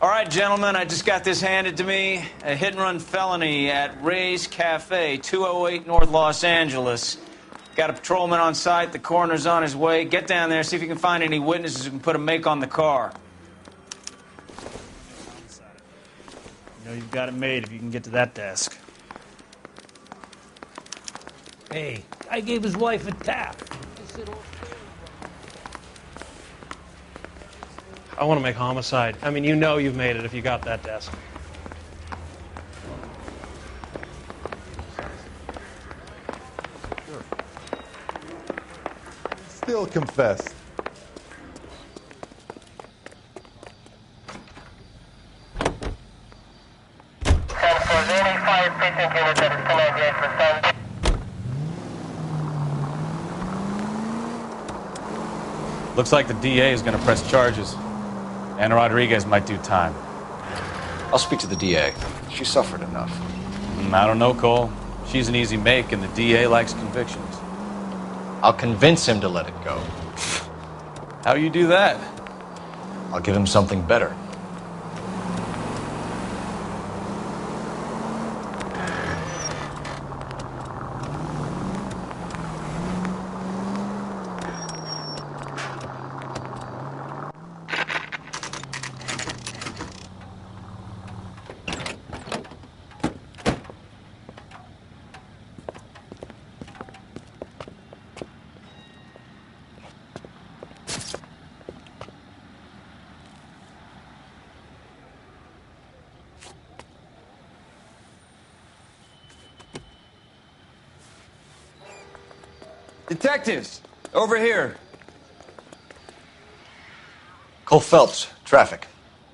All right, gentlemen, I just got this handed to me. A hit-and-run felony at Ray's Cafe, 208 North Los Angeles. Got a patrolman on site. The coroner's on his way. Get down there, see if you can find any witnesses who can put a make on the car. You know you've got it made if you can get to that desk. Hey, I gave his wife a tap. I want to make homicide. I mean, you know you've made it if you got that desk. Sure. Still confessed. Looks like the DA is going to press charges. Anna Rodriguez might do time. I'll speak to the DA. She suffered enough. I don't know, Cole. She's an easy make, and the DA likes convictions. I'll convince him to let it go. How you do that? I'll give him something better. Detectives, over here. Cole Phelps, traffic.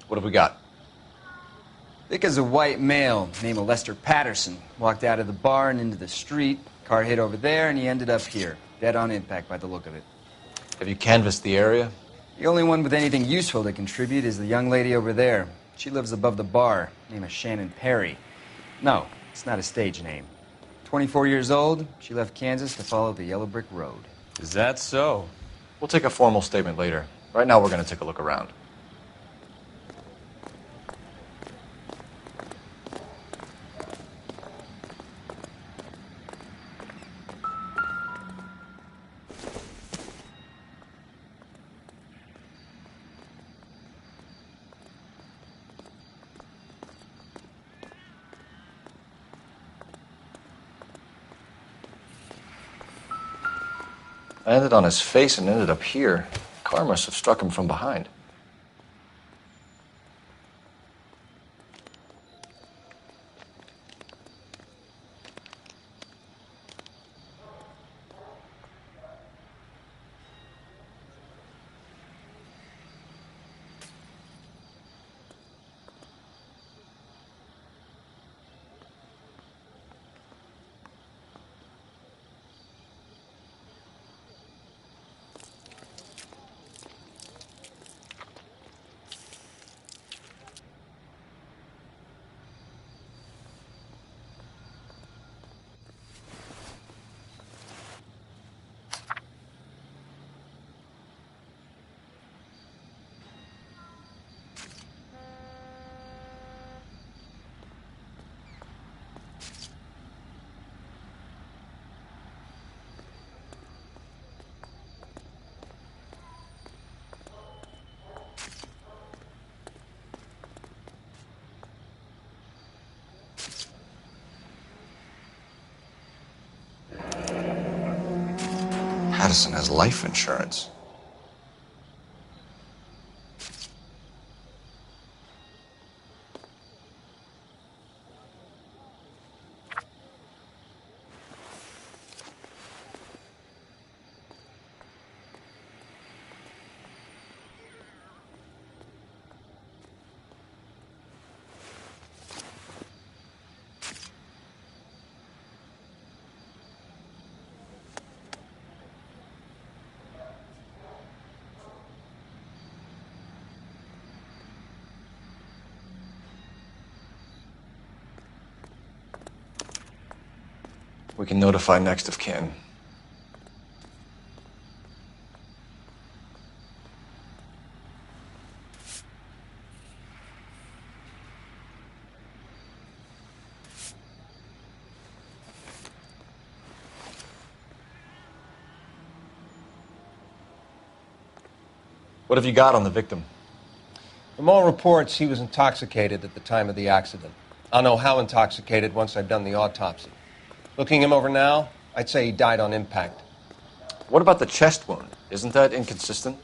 What have we got? Thick as a white male, named Lester Patterson. Walked out of the bar and into the street. Car hit over there, and he ended up here. Dead on impact by the look of it. Have you canvassed the area? The only one with anything useful to contribute is the young lady over there. She lives above the bar. Name is Shannon Perry. No, it's not a stage name. 24 years old, she left Kansas to follow the yellow brick road. Is that so? We'll take a formal statement later. Right now, we're going to take a look around. I landed on his face and ended up here. Car must have struck him from behind. Patterson has life insurance. We can notify next of kin. What have you got on the victim? From all reports, he was intoxicated at the time of the accident. I'll know how intoxicated once I've done the autopsy. Looking him over now, I'd say he died on impact. What about the chest wound? Isn't that inconsistent?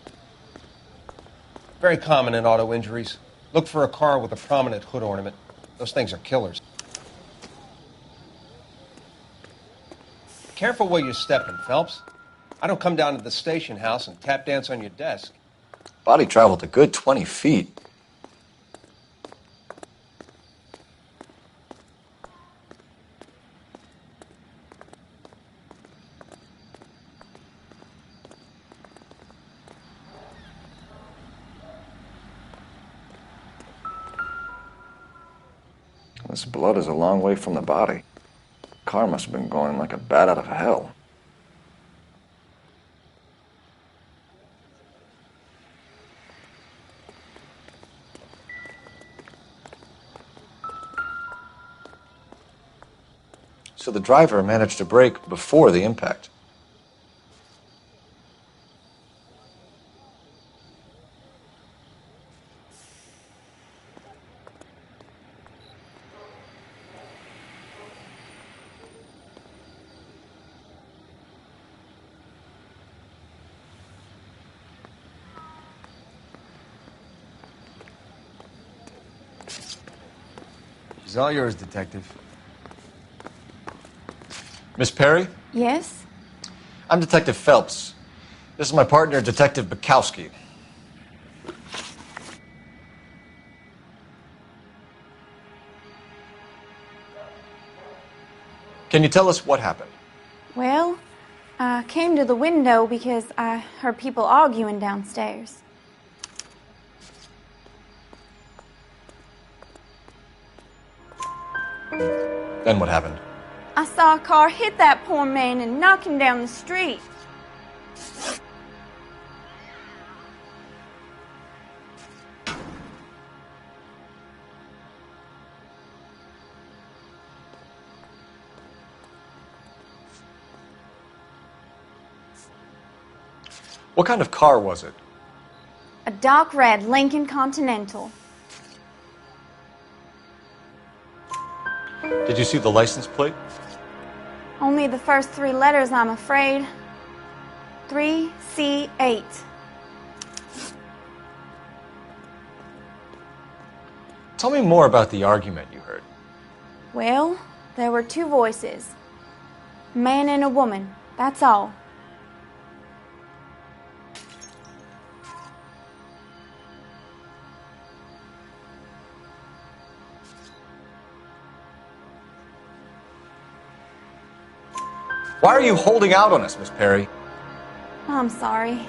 Very common in auto injuries. Look for a car with a prominent hood ornament. Those things are killers. Careful where you're stepping, Phelps. I don't come down to the station house and tap dance on your desk. Body traveled a good 20 feet. This blood is a long way from the body. Car must have been going like a bat out of hell. So the driver managed to brake before the impact. She's all yours, Detective. Miss Perry? Yes? I'm Detective Phelps. This is my partner, Detective Bukowski. Can you tell us what happened? Well, I came to the window because I heard people arguing downstairs. Then what happened? I saw a car hit that poor man and knock him down the street. What kind of car was it? A dark red Lincoln Continental. Did you see the license plate? Only the first three letters, I'm afraid. 3C8. Tell me more about the argument you heard. Well, there were two voices. A man and a woman, that's all. Why are you holding out on us, Miss Perry? I'm sorry.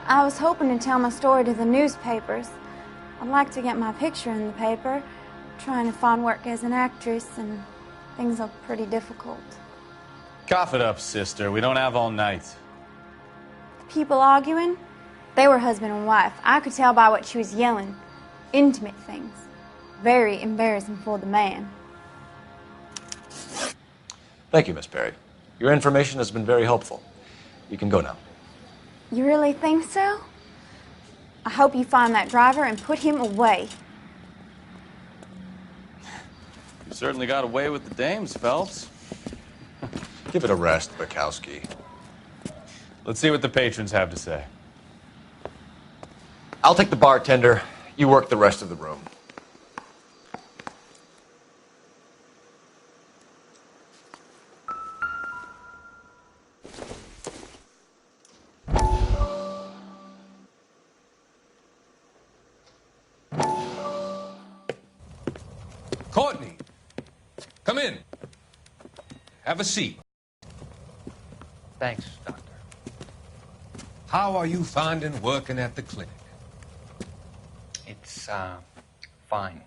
I was hoping to tell my story to the newspapers. I'd like to get my picture in the paper. Trying to find work as an actress, and things are pretty difficult. Cough it up, sister. We don't have all night. People arguing? They were husband and wife. I could tell by what she was yelling. Intimate things. Very embarrassing for the man. Thank you, Miss Perry. Your information has been very helpful. You can go now. You really think so? I hope you find that driver and put him away. You certainly got away with the dames, Phelps. Give it a rest, Bukowski. Let's see what the patrons have to say. I'll take the bartender. You work the rest of the room. Courtney, come in. Have a seat. Thanks, Doctor. How are you finding working at the clinic? It's, fine.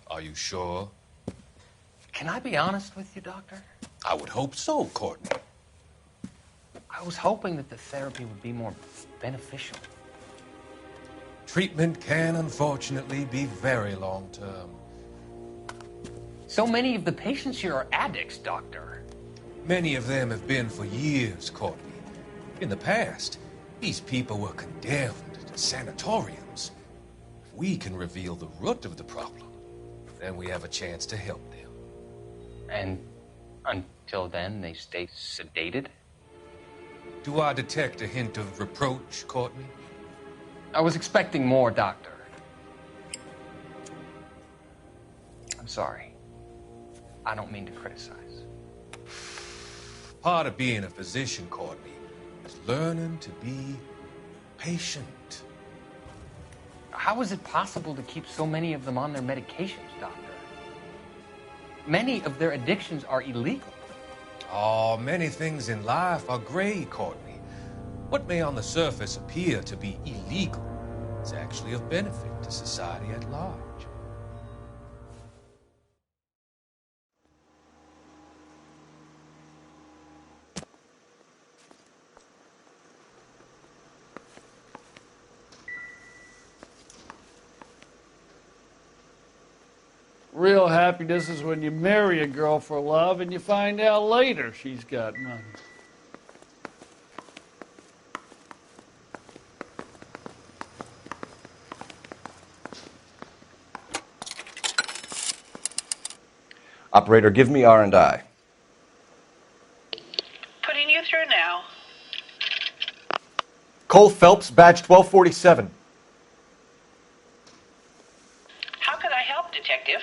Are you sure? Can I be honest with you, Doctor? I would hope so, Courtney. I was hoping that the therapy would be more beneficial. Treatment can, unfortunately, be very long-term. So many of the patients here are addicts, Doctor. Many of them have been for years, Courtney. In the past, these people were condemned to sanatoriums. If we can reveal the root of the problem, then we have a chance to help them. And until then, they stay sedated? Do I detect a hint of reproach, Courtney? I was expecting more, Doctor. I'm sorry. I don't mean to criticize. Part of being a physician, Courtney, is learning to be patient. How is it possible to keep so many of them on their medications, Doctor? Many of their addictions are illegal. Oh, many things in life are gray, Courtney. What may on the surface appear to be illegal is actually of benefit to society at large. Real happiness is when you marry a girl for love and you find out later she's got money. Operator, give me R&I. Putting you through now. Cole Phelps, badge 1247. How can I help, Detective?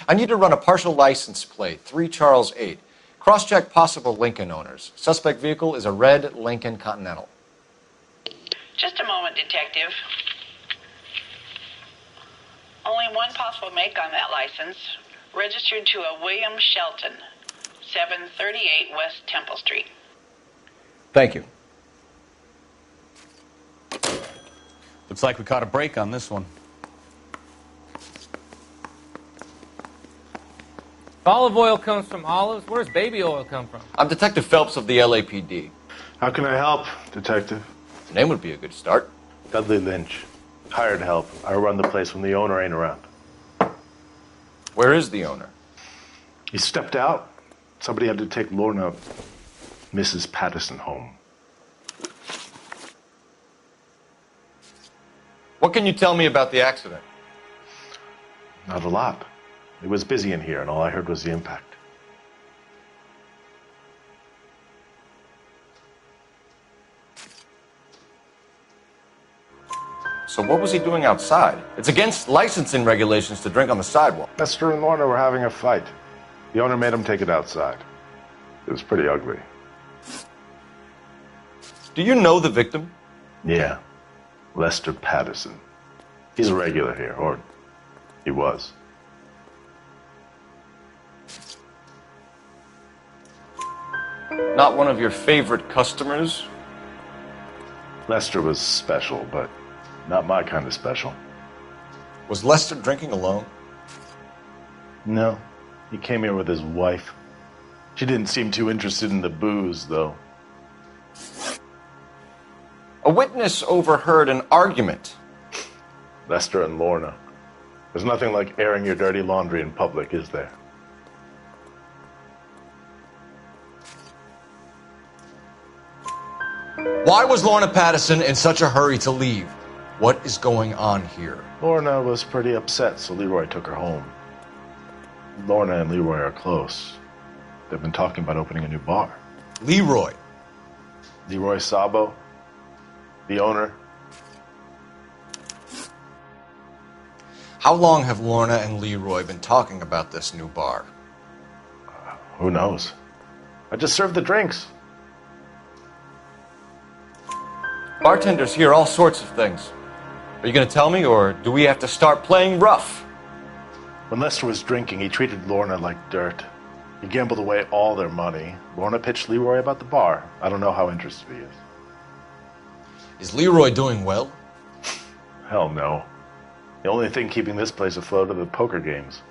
I need to run a partial license plate, 3 Charles 8. Cross-check possible Lincoln owners. Suspect vehicle is a red Lincoln Continental. Just a moment, Detective. Only one possible make on that license. Registered to a William Shelton, 738 West Temple Street. Thank you. Looks like we caught a break on this one. Olive oil comes from olives. Where does baby oil come from? I'm Detective Phelps of the LAPD. How can I help, Detective? The name would be a good start. Dudley Lynch. Hired help. I run the place when the owner ain't around. Where is the owner? He stepped out. Somebody had to take Lorna, Mrs. Patterson, home. What can you tell me about the accident? Not a lot. It was busy in here, and all I heard was the impact. So what was he doing outside? It's against licensing regulations to drink on the sidewalk. Lester and Lorna were having a fight. The owner made him take it outside. It was pretty ugly. Do you know the victim? Yeah. Lester Patterson. He's a regular here, or he was. Not one of your favorite customers? Lester was special, but not my kind of special. Was Lester drinking alone? No. He came here with his wife. She didn't seem too interested in the booze, though. A witness overheard an argument. Lester and Lorna. There's nothing like airing your dirty laundry in public, is there? Why was Lorna Patterson in such a hurry to leave? What is going on here? Lorna was pretty upset, so Leroy took her home. Lorna and Leroy are close. They've been talking about opening a new bar. Leroy? Leroy Sabo, the owner. How long have Lorna and Leroy been talking about this new bar? Who knows? I just served the drinks. Bartenders hear all sorts of things. Are you going to tell me, or do we have to start playing rough? When Lester was drinking, he treated Lorna like dirt. He gambled away all their money. Lorna pitched Leroy about the bar. I don't know how interested he is. Is Leroy doing well? Hell no. The only thing keeping this place afloat are the poker games.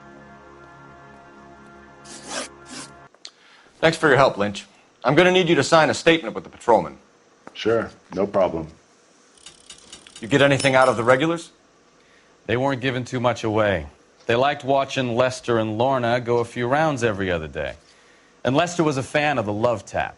Thanks for your help, Lynch. I'm going to need you to sign a statement with the patrolman. Sure, no problem. You get anything out of the regulars? They weren't giving too much away. They liked watching Lester and Lorna go a few rounds every other day. And Lester was a fan of the love tap.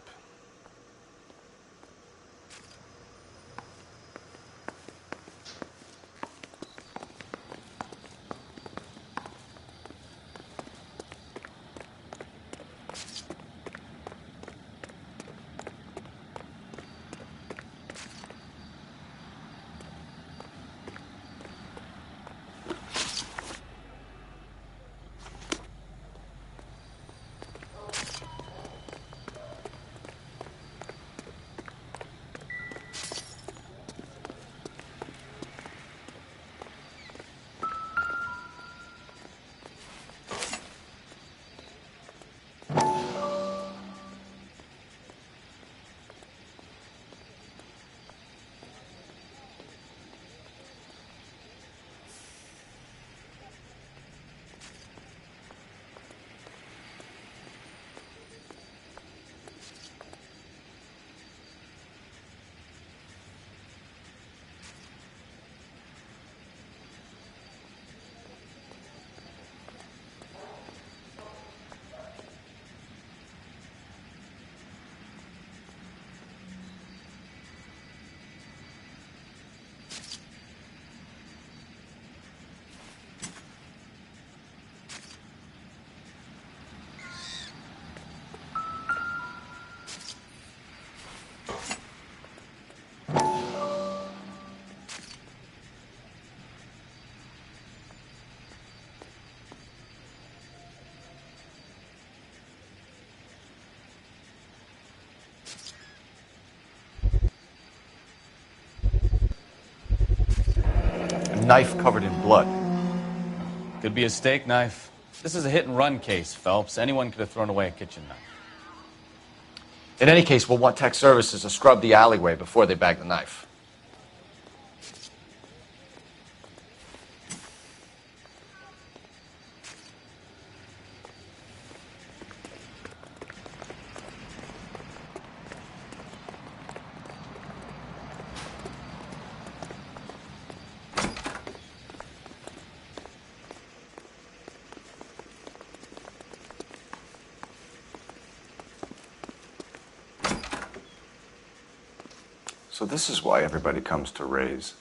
Knife covered in blood. Could be a steak knife. This is a hit-and-run case, Phelps. Anyone could have thrown away a kitchen knife. In any case, we'll want tech services to scrub the alleyway before they bag the knife. So this is why everybody comes to Ray's.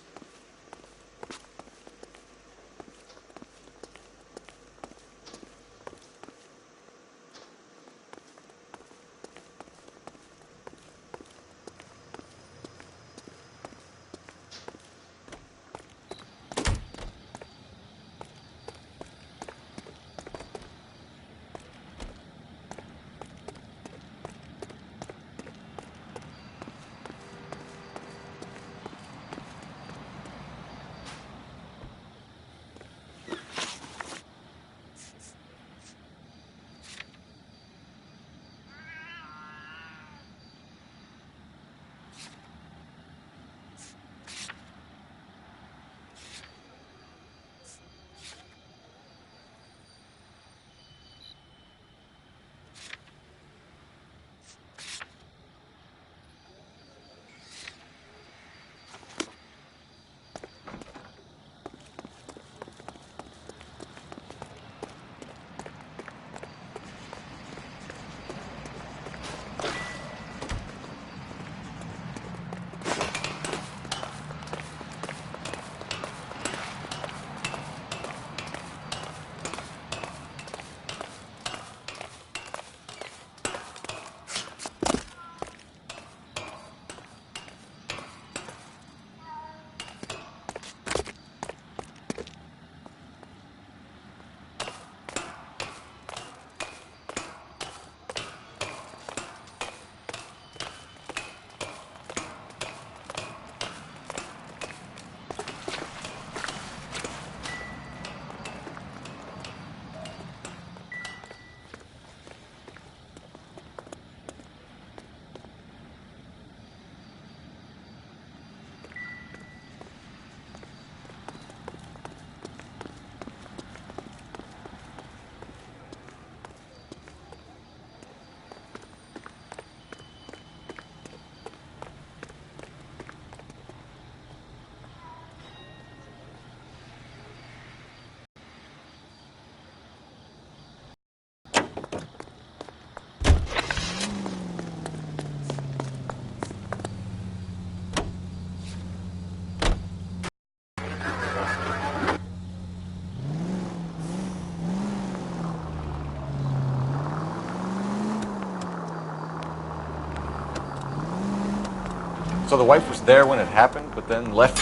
So the wife was there when it happened, but then left?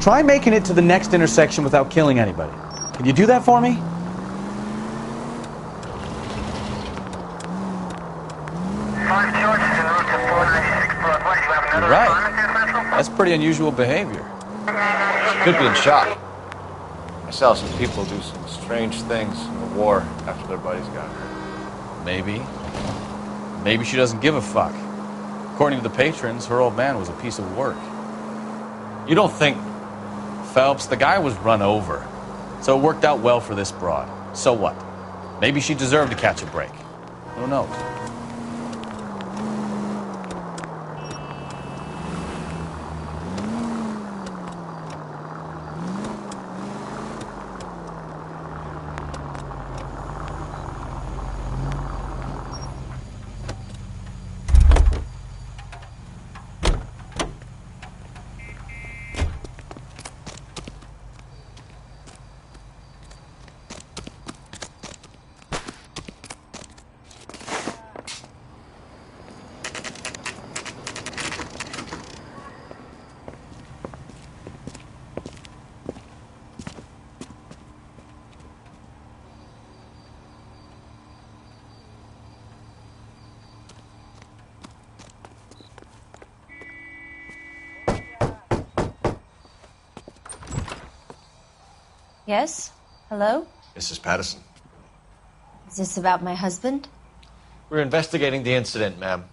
Try making it to the next intersection without killing anybody. Can you do that for me? You're right. That's pretty unusual behavior. Could be in shock. I saw some people do some strange things in the war after their buddies got hurt. Maybe. Maybe she doesn't give a fuck. According to the patrons, her old man was a piece of work. You don't think... Phelps, the guy was run over. So it worked out well for this broad. So what? Maybe she deserved to catch a break. Who knows? Yes? Hello? Mrs. Patterson. Is this about my husband? We're investigating the incident, ma'am.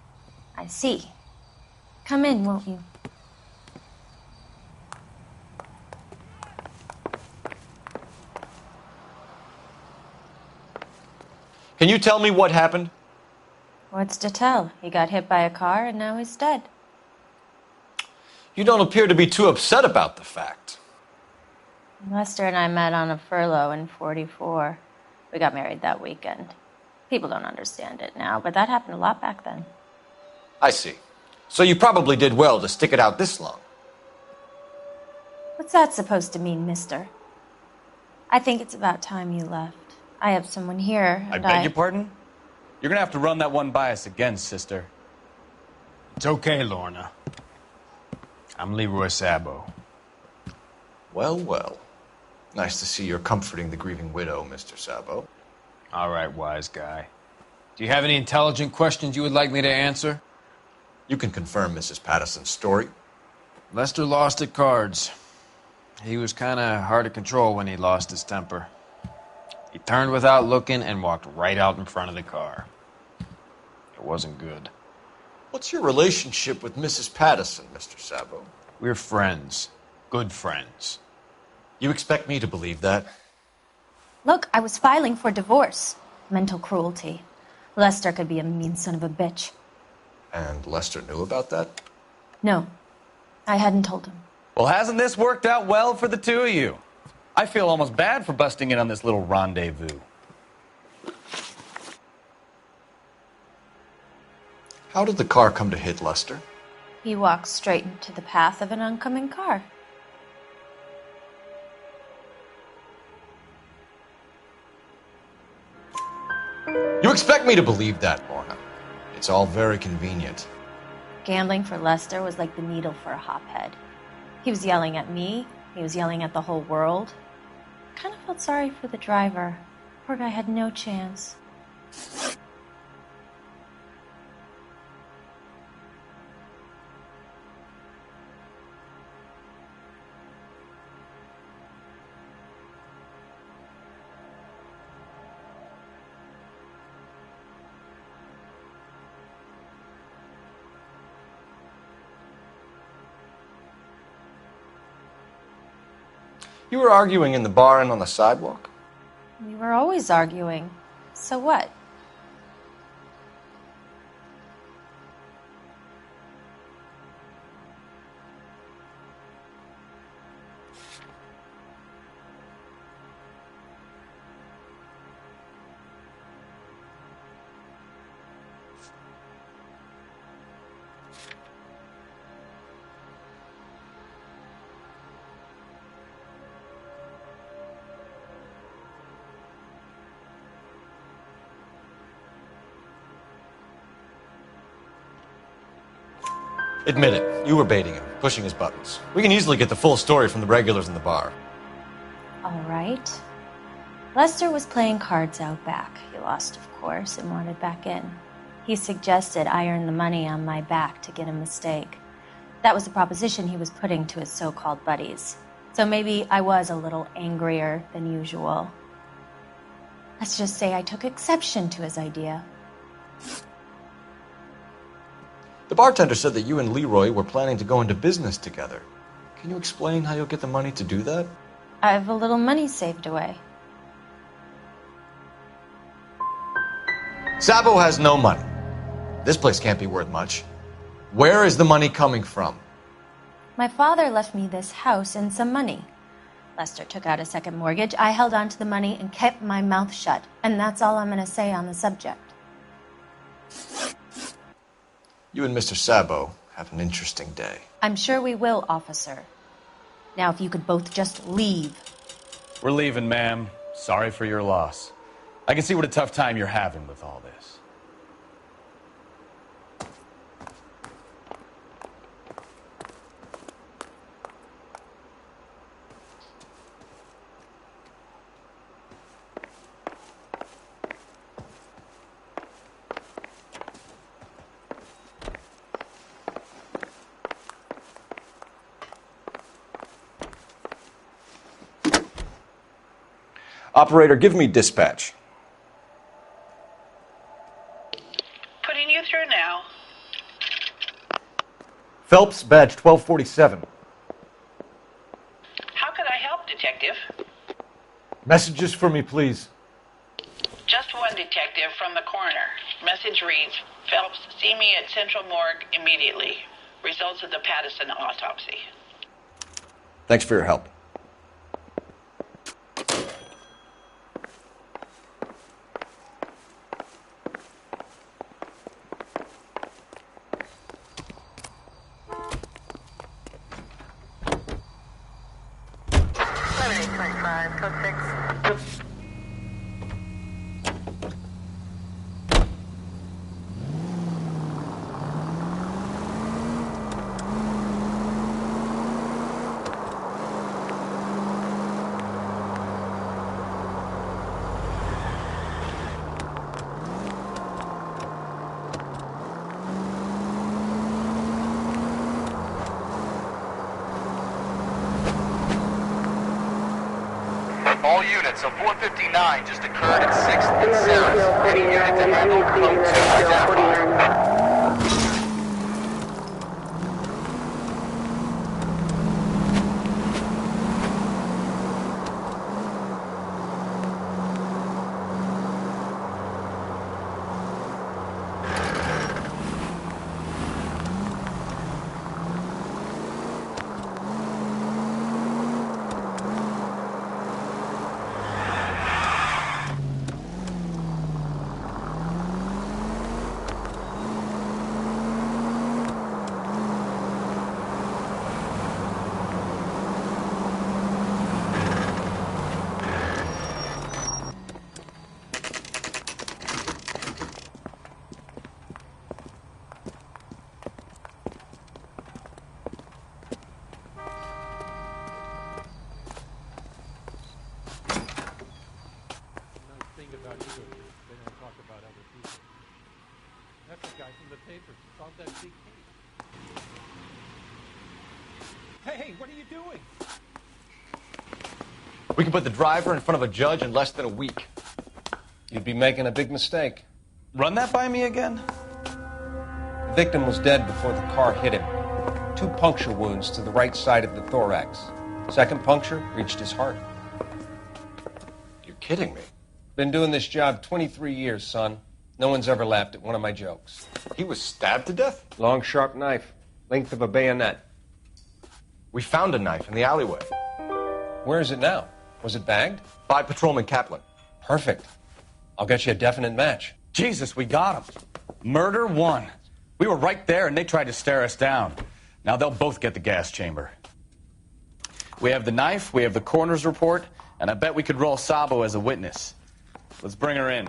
I see. Come in, won't you? Can you tell me what happened? What's to tell? He got hit by a car and now he's dead. You don't appear to be too upset about the fact. Lester and I met on a furlough in '44. We got married that weekend. People don't understand it now, but that happened a lot back then. I see. So you probably did well to stick it out this long. What's that supposed to mean, mister? I think it's about time you left. I have someone here, I and beg your pardon? You're gonna have to run that one by us again, sister. It's okay, Lorna. I'm Leroy Sabo. Well, well. Nice to see you're comforting the grieving widow, Mr. Sabo. All right, wise guy. Do you have any intelligent questions you would like me to answer? You can confirm Mrs. Patterson's story. Lester lost at cards. He was kind of hard to control when he lost his temper. He turned without looking and walked right out in front of the car. It wasn't good. What's your relationship with Mrs. Patterson, Mr. Sabo? We're friends. Good friends. You expect me to believe that? Look, I was filing for divorce. Mental cruelty. Lester could be a mean son of a bitch. And Lester knew about that? No, I hadn't told him. Well, hasn't this worked out well for the two of you? I feel almost bad for busting in on this little rendezvous. How did the car come to hit Lester? He walked straight into the path of an oncoming car. You expect me to believe that, Lorna? It's all very convenient. Gambling for Lester was like the needle for a hophead. He was yelling at me. He was yelling at the whole world. I kind of felt sorry for the driver. Poor guy had no chance. You were arguing in the bar and on the sidewalk? We were always arguing. So what? Admit it, you were baiting him, pushing his buttons. We can easily get the full story from the regulars in the bar. All right. Lester was playing cards out back. He lost, of course, and wanted back in. He suggested I earn the money on my back to get a mistake. That was the proposition he was putting to his so-called buddies. So maybe I was a little angrier than usual. Let's just say I took exception to his idea. The bartender said that you and Leroy were planning to go into business together. Can you explain how you'll get the money to do that? I have a little money saved away. Sabo has no money. This place can't be worth much. Where is the money coming from? My father left me this house and some money. Lester took out a second mortgage. I held on to the money and kept my mouth shut. And that's all I'm going to say on the subject. You and Mr. Sabo have an interesting day. I'm sure we will, officer. Now, if you could both just leave. We're leaving, ma'am. Sorry for your loss. I can see what a tough time you're having with all this. Operator, give me dispatch. Putting you through now. Phelps, badge 1247. How could I help, Detective? Messages for me, please. Just one detective from the coroner. Message reads, Phelps, see me at Central Morgue immediately. Results of the Pattison autopsy. Thanks for your help. All units, a 459 just occurred at 6th and 7th. Any unit to handle code 2 identified. Hey, what are you doing? We can put the driver in front of a judge in less than a week. You'd be making a big mistake. Run that by me again? The victim was dead before the car hit him. 2 puncture wounds to the right side of the thorax. Second puncture reached his heart. You're kidding me. Been doing this job 23 years, son. No one's ever laughed at one of my jokes. He was stabbed to death? Long, sharp knife. Length of a bayonet. We found a knife in the alleyway. Where is it now? Was it bagged? By Patrolman Kaplan. Perfect. I'll get you a definite match. Jesus, we got him. Murder 1. We were right there and they tried to stare us down. Now they'll both get the gas chamber. We have the knife, we have the coroner's report, and I bet we could roll Sabo as a witness. Let's bring her in.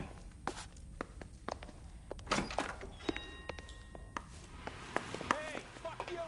Hey, fuck you!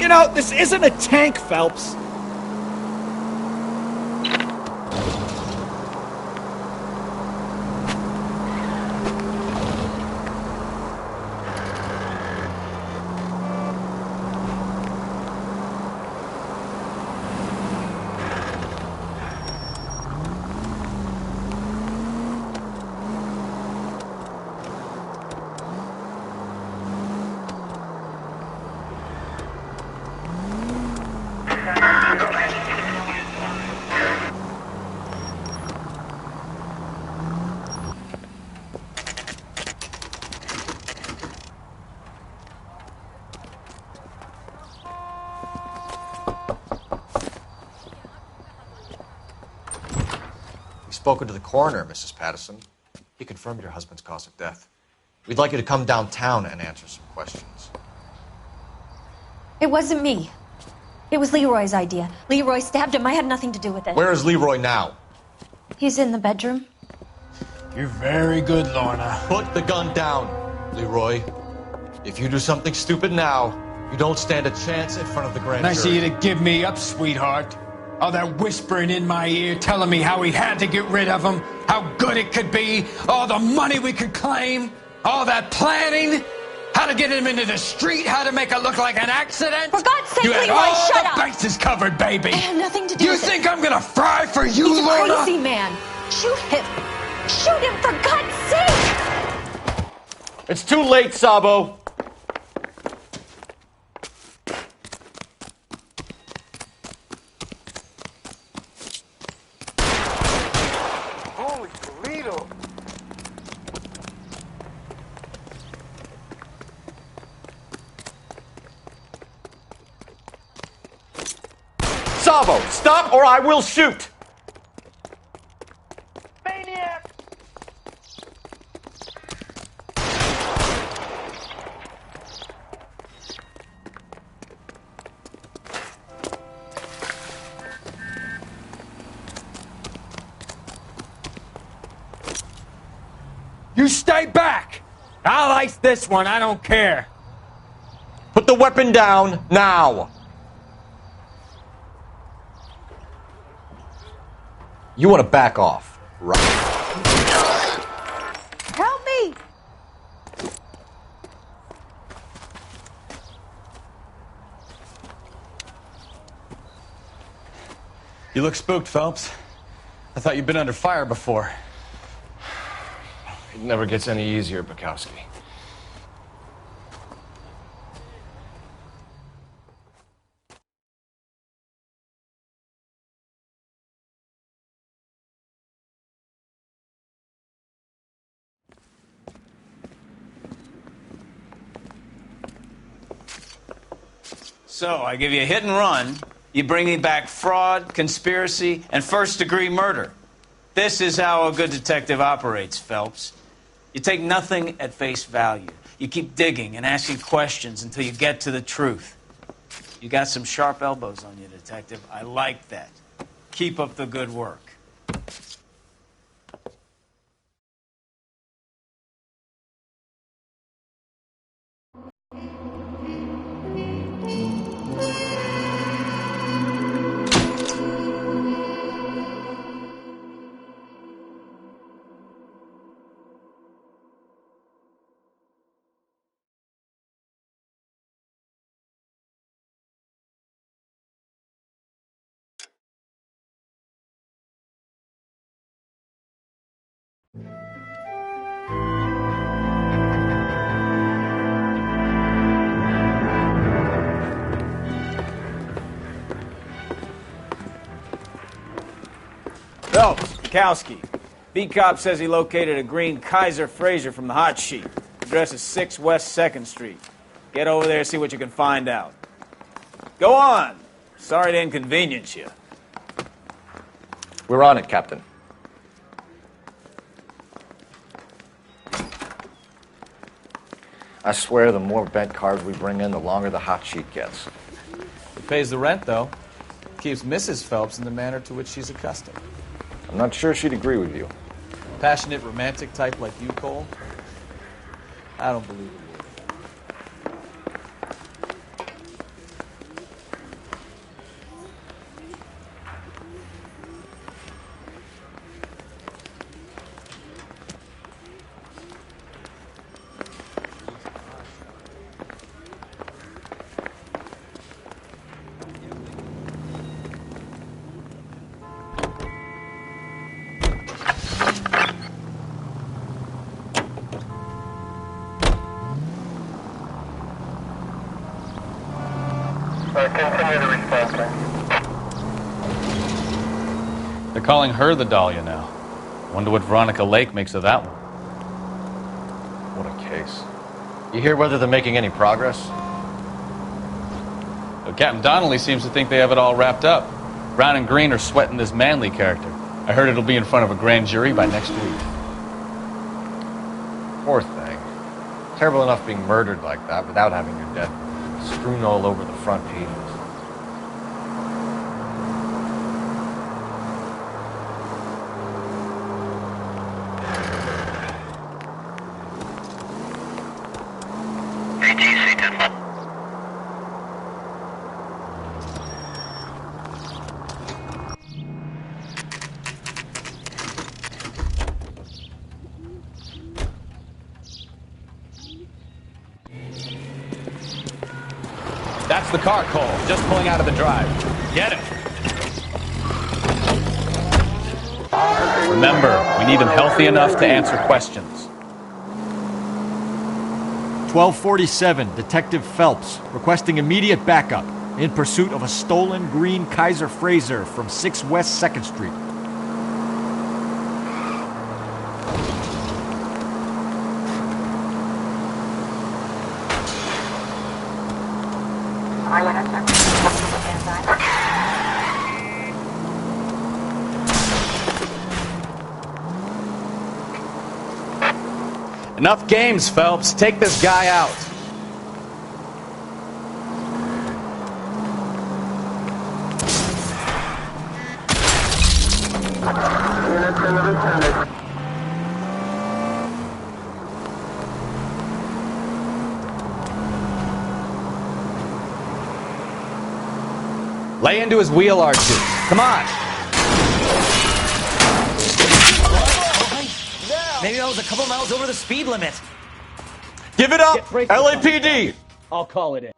You know, this isn't a tank, Phelps. Spoken to the coroner, Mrs. Patterson. He confirmed your husband's cause of death. We'd like you to come downtown and answer some questions. It wasn't me. It was Leroy's idea. Leroy stabbed him. I had nothing to do with it. Where is Leroy now? He's in the bedroom. You're very good, Lorna. Put the gun down, Leroy. If you do something stupid now, you don't stand a chance in front of the grand jury. Nice of you to give me up, sweetheart. All that whispering in my ear, telling me how we had to get rid of him, how good it could be, all the money we could claim, all that planning, how to get him into the street, how to make it look like an accident. For God's sake, you had Leroy, all shut the up. bases covered, baby. I have nothing to do You with think it. I'm gonna fry for you, He's Lorna? a crazy man. Shoot him. Shoot him, for God's sake. It's too late, Sabo. Holy Toledo! Sabo, stop or I will shoot! Maniac! You stay back. I'll ice this one. I don't care. Put the weapon down now. You want to back off, right? Help me! You look spooked, Phelps. I thought you'd been under fire before. It never gets any easier, Bukowski. So, I give you a hit and run. You bring me back fraud, conspiracy, and first-degree murder. This is how a good detective operates, Phelps. You take nothing at face value. You keep digging and asking questions until you get to the truth. You got some sharp elbows on you, detective. I like that. Keep up the good work. Phelps, Bukowski. Beat cop says he located a green Kaiser Fraser from the hot sheet. Address is 6 West 2nd Street. Get over there, see what you can find out. Go on. Sorry to inconvenience you. We're on it, Captain. I swear the more bent cards we bring in, the longer the hot sheet gets. It pays the rent, though. Keeps Mrs. Phelps in the manner to which she's accustomed. I'm not sure she'd agree with you. Passionate, romantic type like you, Cole? I don't believe it. Continue the response line. They're calling her the Dahlia now. Wonder what Veronica Lake makes of that one. What a case. You hear whether they're making any progress? Well, Captain Donnelly seems to think they have it all wrapped up. Brown and Green are sweating this Manley character. I heard it'll be in front of a grand jury by next week. Poor thing. Terrible enough being murdered like that without having your death strewn all over the front pages. That's the car, Cole. Just pulling out of the drive. Get it. Remember, we need him healthy enough to answer questions. 1247, Detective Phelps, requesting immediate backup in pursuit of a stolen green Kaiser Frazer from 6 West 2nd Street. Enough games, Phelps. Take this guy out. Lay into his wheel arches. Come on. Maybe I was a couple miles over the speed limit. Give it up, LAPD! I'll call it in.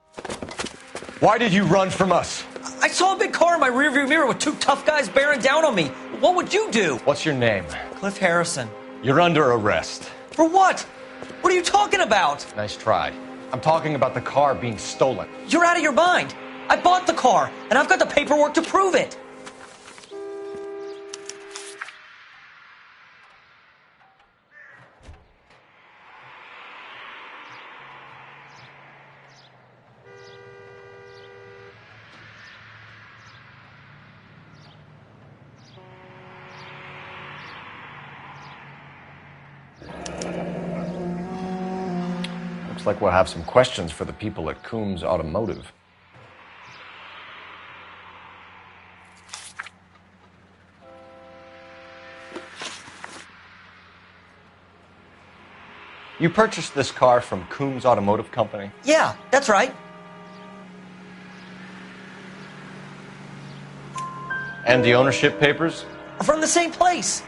Why did you run from us? I saw a big car in my rearview mirror with 2 tough guys bearing down on me. What would you do? What's your name? Cliff Harrison. You're under arrest. For what? What are you talking about? Nice try. I'm talking about the car being stolen. You're out of your mind. I bought the car, and I've got the paperwork to prove it. Looks like we'll have some questions for the people at Coombs Automotive. You purchased this car from Coombs Automotive Company? Yeah, that's right. And the ownership papers? From the same place.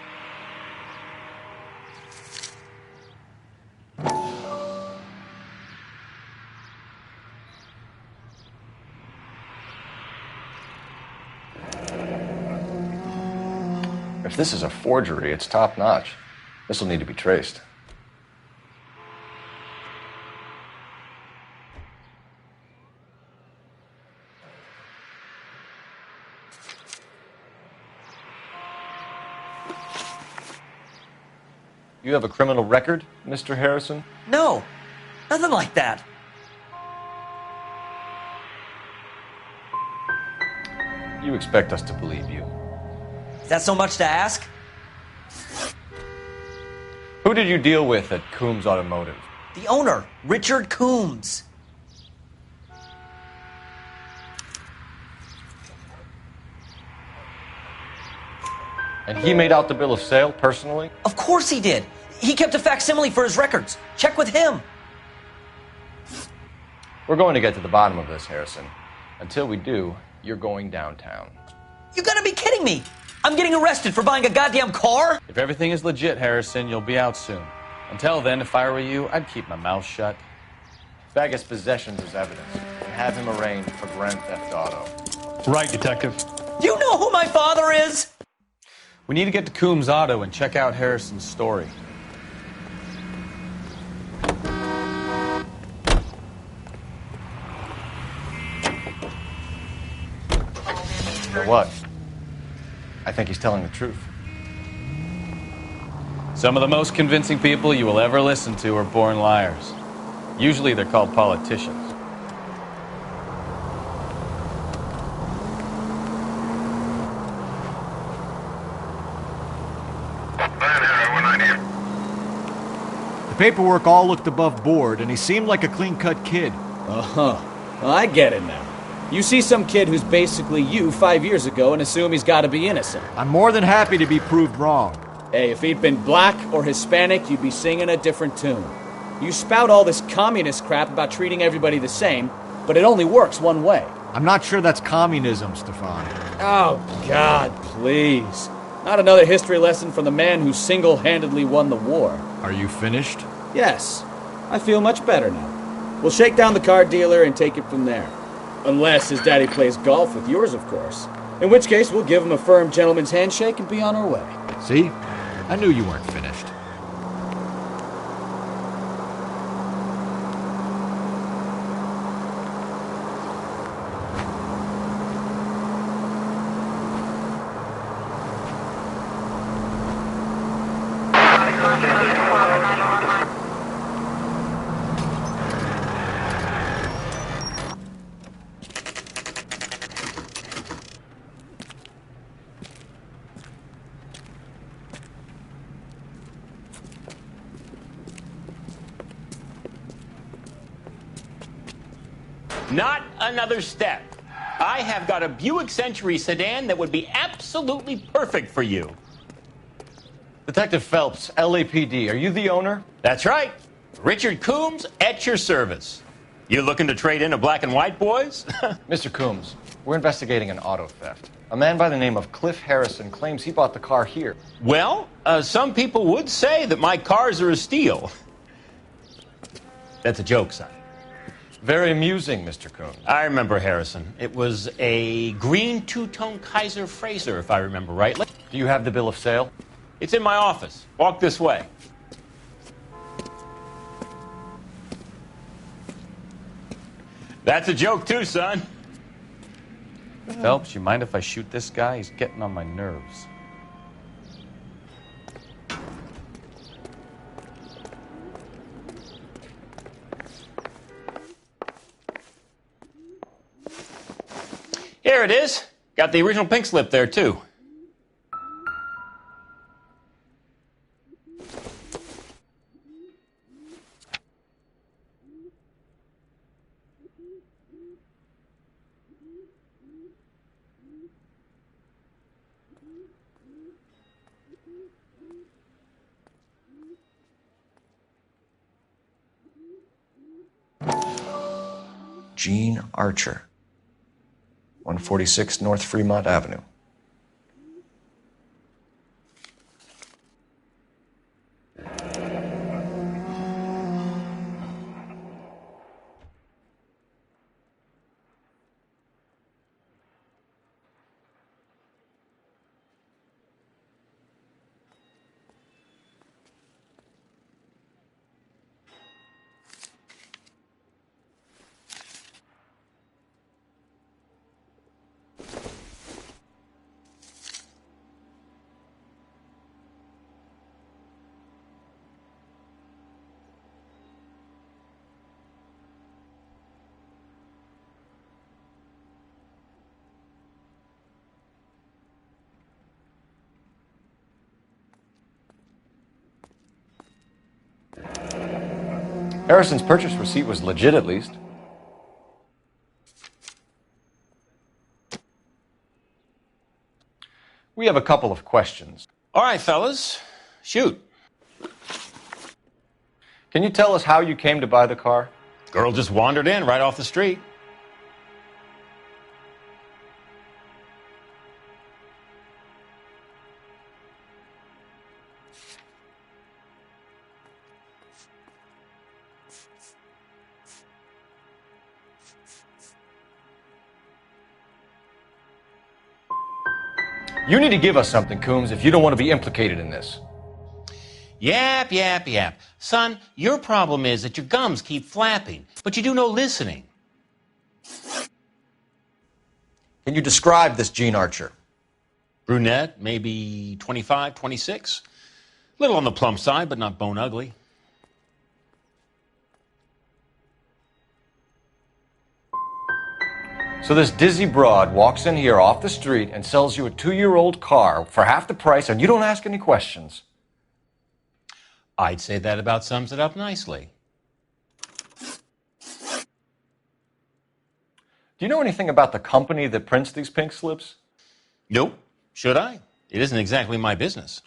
If this is a forgery, it's top-notch. This will need to be traced. You have a criminal record, Mr. Harrison? No, nothing like that. You expect us to believe you. Is that so much to ask? Who did you deal with at Coombs Automotive? The owner, Richard Coombs. And he made out the bill of sale personally? Of course he did. He kept a facsimile for his records. Check with him. We're going to get to the bottom of this, Harrison. Until we do, you're going downtown. You gotta be kidding me. I'm getting arrested for buying a goddamn car? If everything is legit, Harrison, you'll be out soon. Until then, if I were you, I'd keep my mouth shut. Bag his possessions as evidence and have him arraigned for grand theft auto. Right, Detective. Do you know who my father is? We need to get to Coombs Auto and check out Harrison's story. You know what? I think he's telling the truth. Some of the most convincing people you will ever listen to are born liars. Usually they're called politicians. The paperwork all looked above board, and he seemed like a clean-cut kid. Uh-huh. Well, I get it now. You see some kid who's basically you 5 years ago and assume he's got to be innocent. I'm more than happy to be proved wrong. Hey, if he'd been black or Hispanic, you'd be singing a different tune. You spout all this communist crap about treating everybody the same, but it only works one way. I'm not sure that's communism, Stefan. Oh, God, please. Not another history lesson from the man who single-handedly won the war. Are you finished? Yes. I feel much better now. We'll shake down the car dealer and take it from there. Unless his daddy plays golf with yours, of course. In which case, we'll give him a firm gentleman's handshake and be on our way. See? I knew you weren't finished. Not another step. I have got a Buick Century sedan that would be absolutely perfect for you. Detective Phelps, LAPD, are you the owner? That's right. Richard Coombs at your service. You looking to trade in a black and white, boys? Mr. Coombs, we're investigating an auto theft. A man by the name of Cliff Harrison claims he bought the car here. Well, some people would say that my cars are a steal. That's a joke, son. Very amusing, Mr. Coombs. I remember Harrison. It was a green two-tone Kaiser Frazer, if I remember rightly. Do you have the bill of sale? It's in my office. Walk this way. That's a joke too, son. Phelps, you mind if I shoot this guy? He's getting on my nerves. Here it is. Got the original pink slip there, too. Gene Archer, 146 North Fremont Avenue. Harrison's purchase receipt was legit, at least. We have a couple of questions. All right, fellas. Shoot. Can you tell us how you came to buy the car? Girl just wandered in right off the street. You need to give us something, Coombs, if you don't want to be implicated in this. Yap, yap, yap. Son, your problem is that your gums keep flapping, but you do no listening. Can you describe this Gene Archer? Brunette, maybe 25, 26. Little on the plump side, but not bone ugly. So this dizzy broad walks in here off the street and sells you a 2-year-old car for half the price, and you don't ask any questions. I'd say that about sums it up nicely. Do you know anything about the company that prints these pink slips? Nope. Should I? It isn't exactly my business.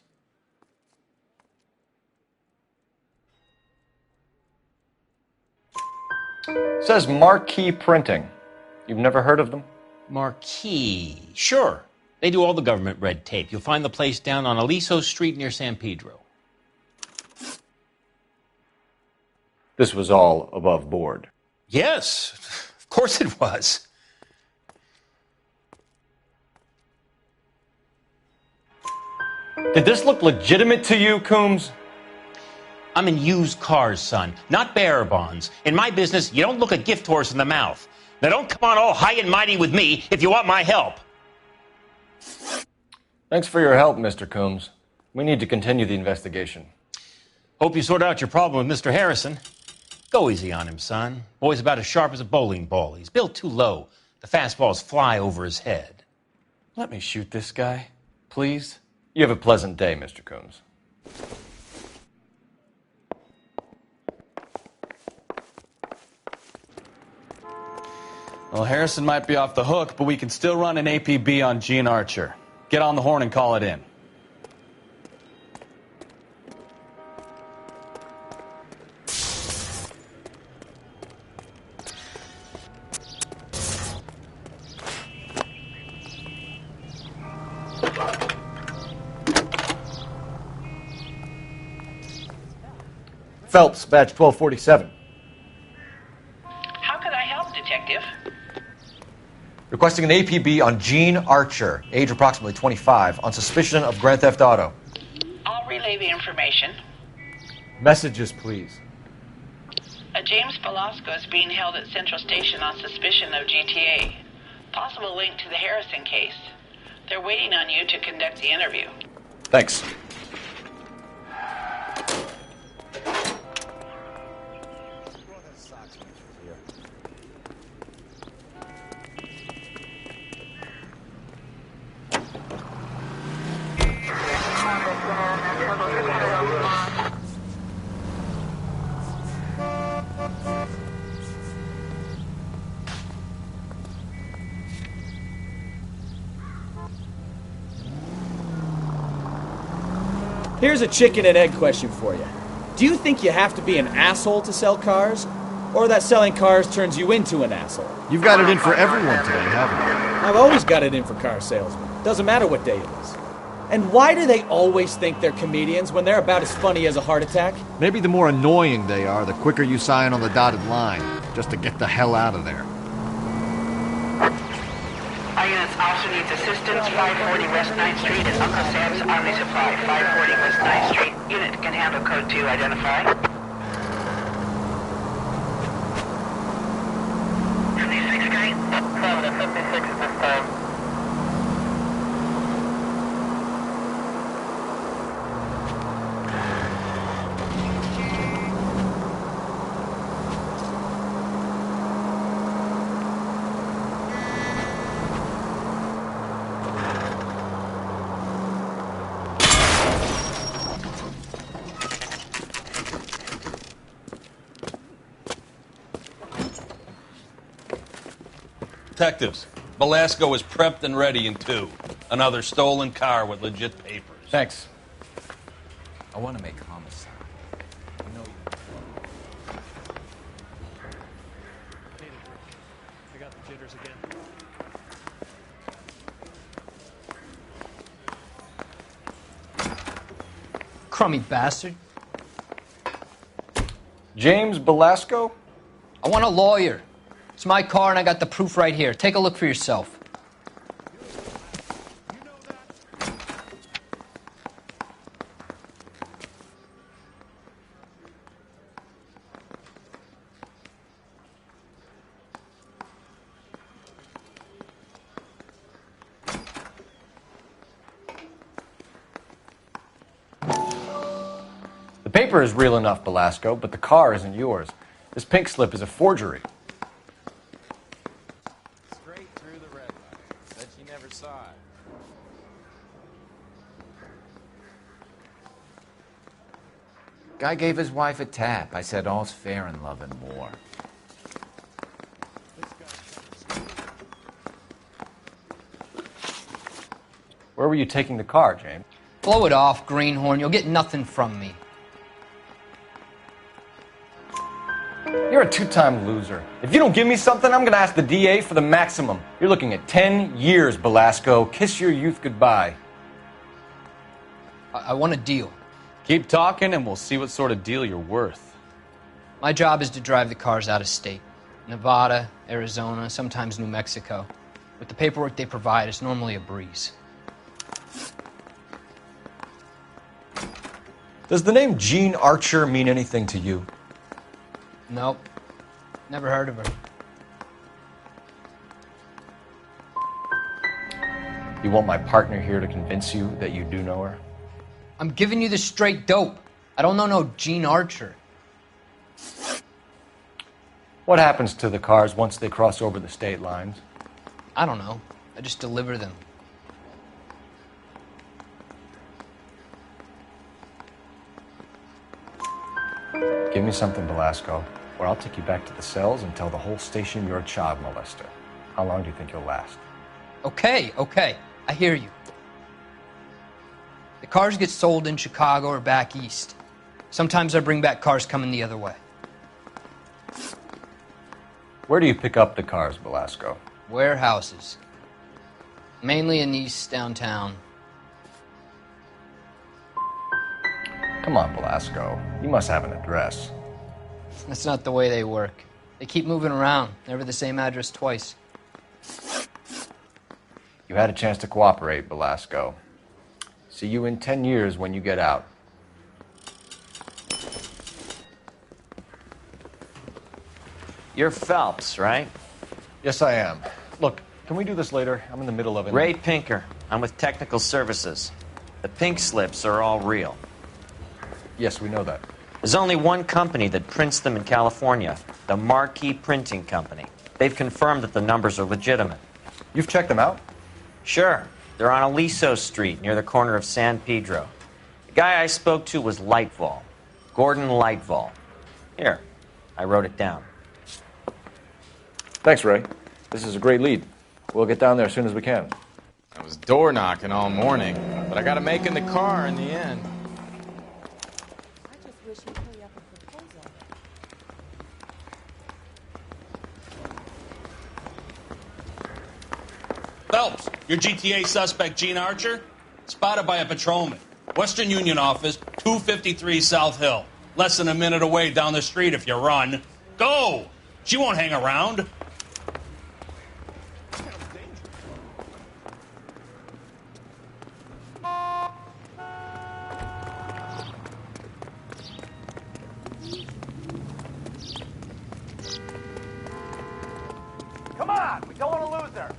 Says Marquee Printing. You've never heard of them? Marquee. Sure. They do all the government red tape. You'll find the place down on Aliso Street near San Pedro. This was all above board. Yes, of course it was. Did this look legitimate to you, Coombs? I'm in used cars, son, not bearer bonds. In my business, you don't look a gift horse in the mouth. Now don't come on all high and mighty with me if you want my help. Thanks for your help, Mr. Coombs. We need to continue the investigation. Hope you sort out your problem with Mr. Harrison. Go easy on him, son. Boy's about as sharp as a bowling ball. He's built too low. The fastballs fly over his head. Let me shoot this guy, please. You have a pleasant day, Mr. Coombs. Well, Harrison might be off the hook, but we can still run an APB on Gene Archer. Get on the horn and call it in. Phelps, badge 1247. How could I help, Detective? Requesting an APB on Gene Archer, age approximately 25, on suspicion of Grand Theft Auto. I'll relay the information. Messages, please. A James Velasco is being held at Central Station on suspicion of GTA. Possible link to the Harrison case. They're waiting on you to conduct the interview. Thanks. Here's a chicken and egg question for you. Do you think you have to be an asshole to sell cars? Or that selling cars turns you into an asshole? You've got it in for everyone today, haven't you? I've always got it in for car salesmen. Doesn't matter what day it is. And why do they always think they're comedians when they're about as funny as a heart attack? Maybe the more annoying they are, the quicker you sign on the dotted line, just to get the hell out of there. Our units also needs assistance. 540 West 9th Street at Uncle Sam's Army Supply. 540 West 9th Street. Unit can handle code 2. Identify. 56 Street. 56 this time. Detectives, Velasco is prepped and ready in 2. Another stolen car with legit papers. Thanks. I want to make homicide. I know you. I got the jitters again. Crummy bastard. James Velasco? I want a lawyer. It's my car and I got the proof right here. Take a look for yourself. paper is real enough, Belasco, but the car isn't yours. This pink slip is a forgery. Straight through the red light. Bet you never saw it. Guy gave his wife a tap. I said all's fair in love and war. Where were you taking the car, James? Blow it off, greenhorn. You'll get nothing from me. You're a two-time loser. If you don't give me something, I'm going to ask the DA for the maximum. You're looking at 10 years, Belasco. Kiss your youth goodbye. I want a deal. Keep talking and we'll see what sort of deal you're worth. My job is to drive the cars out of state. Nevada, Arizona, sometimes New Mexico. With the paperwork they provide, it's normally a breeze. Does the name Jean Archer mean anything to you? Nope. Never heard of her. You want my partner here to convince you that you do know her? I'm giving you the straight dope. I don't know no Jean Archer. What happens to the cars once they cross over the state lines? I don't know. I just deliver them. Give me something, Belasco, or I'll take you back to the cells and tell the whole station you're a child molester. How long do you think you'll last? Okay. I hear you. The cars get sold in Chicago or back east. Sometimes I bring back cars coming the other way. Where do you pick up the cars, Belasco? Warehouses. Mainly in East downtown. Come on, Belasco. You must have an address. That's not the way they work. They keep moving around, never the same address twice. You had a chance to cooperate, Belasco. See you in 10 years when you get out. You're Phelps, right? Yes, I am. Look, can we do this later? I'm in the middle of it. Ray Pinker. I'm with Technical Services. The pink slips are all real. Yes, we know that. There's only one company that prints them in California, the Marquee Printing Company. They've confirmed that the numbers are legitimate. You've checked them out? Sure. They're on Aliso Street, near the corner of San Pedro. The guy I spoke to was Lightval. Gordon Lightval. Here, I wrote it down. Thanks, Ray. This is a great lead. We'll get down there as soon as we can. I was door knocking all morning, but I got to make in the car in the end. Phelps, your GTA suspect, Jean Archer, spotted by a patrolman. Western Union office, 253 South Hill. Less than a minute away down the street if you run. Go! She won't hang around. Come on, we don't want to lose her.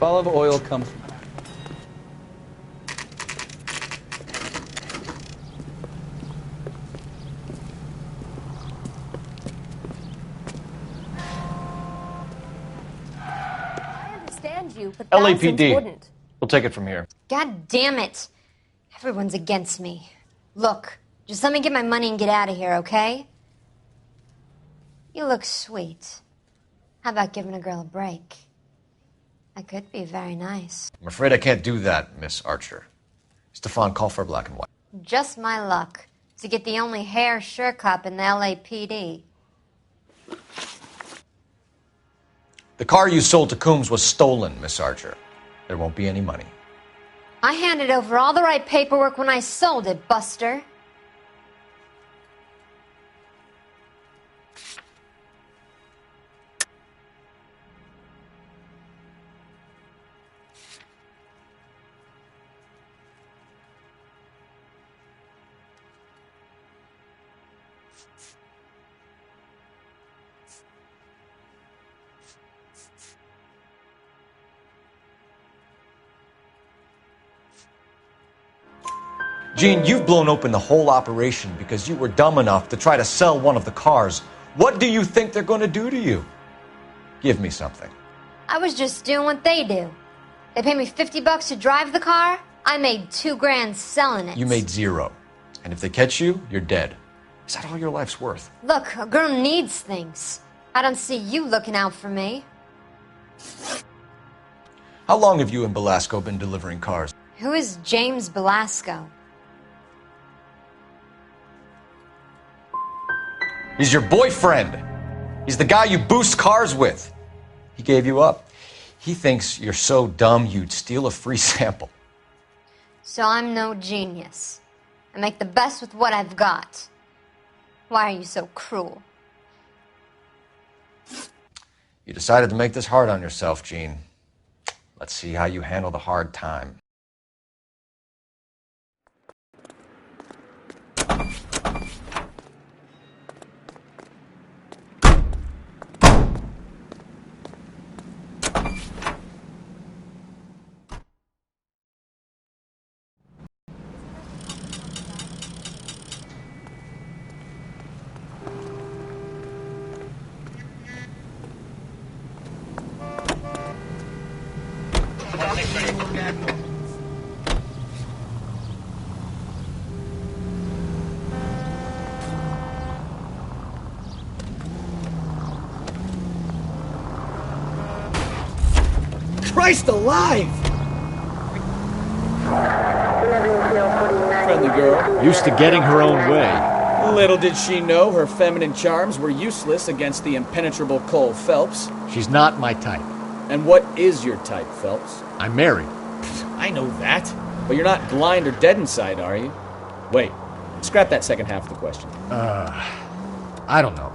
Olive oil comes from... I understand you, but thousands LAPD. wouldn't. We'll take it from here. God damn it. Everyone's against me. Look, just let me get my money and get out of here, okay? You look sweet. How about giving a girl a break? I could be very nice. I'm afraid I can't do that, Miss Archer. Stefan, call for black and white. Just my luck to get the only hair sure cop in the LAPD. The car you sold to Coombs was stolen, Miss Archer. There won't be any money. I handed over all the right paperwork when I sold it, Buster. Gene, you've blown open the whole operation because you were dumb enough to try to sell one of the cars. What do you think they're going to do to you? Give me something. I was just doing what they do. They paid me $50 to drive the car. I made $2,000 selling it. You made zero. And if they catch you, you're dead. Is that all your life's worth? Look, a girl needs things. I don't see you looking out for me. How long have you and Belasco been delivering cars? Who is James Belasco? He's your boyfriend. He's the guy you boost cars with. He gave you up. He thinks you're so dumb you'd steal a free sample. So I'm no genius. I make the best with what I've got. Why are you so cruel? You decided to make this hard on yourself, Gene. Let's see how you handle the hard time. Christ alive! Friendly girl. Used to getting her own way. Little did she know her feminine charms were useless against the impenetrable Cole Phelps. She's not my type. And what is your type, Phelps? I'm married. I know that. But you're not blind or dead inside, are you? Wait, scrap that second half of the question. I don't know.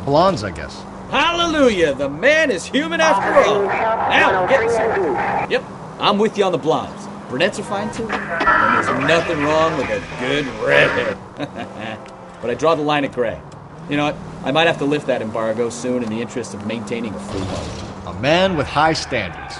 Blondes, I guess. Hallelujah! The man is human after all. Now, we're getting somewhere. Yep, I'm with you on the blondes. Brunettes are fine too. And there's nothing wrong with a good redhead. But I draw the line at gray. You know what? I might have to lift that embargo soon in the interest of maintaining a free home. A man with high standards.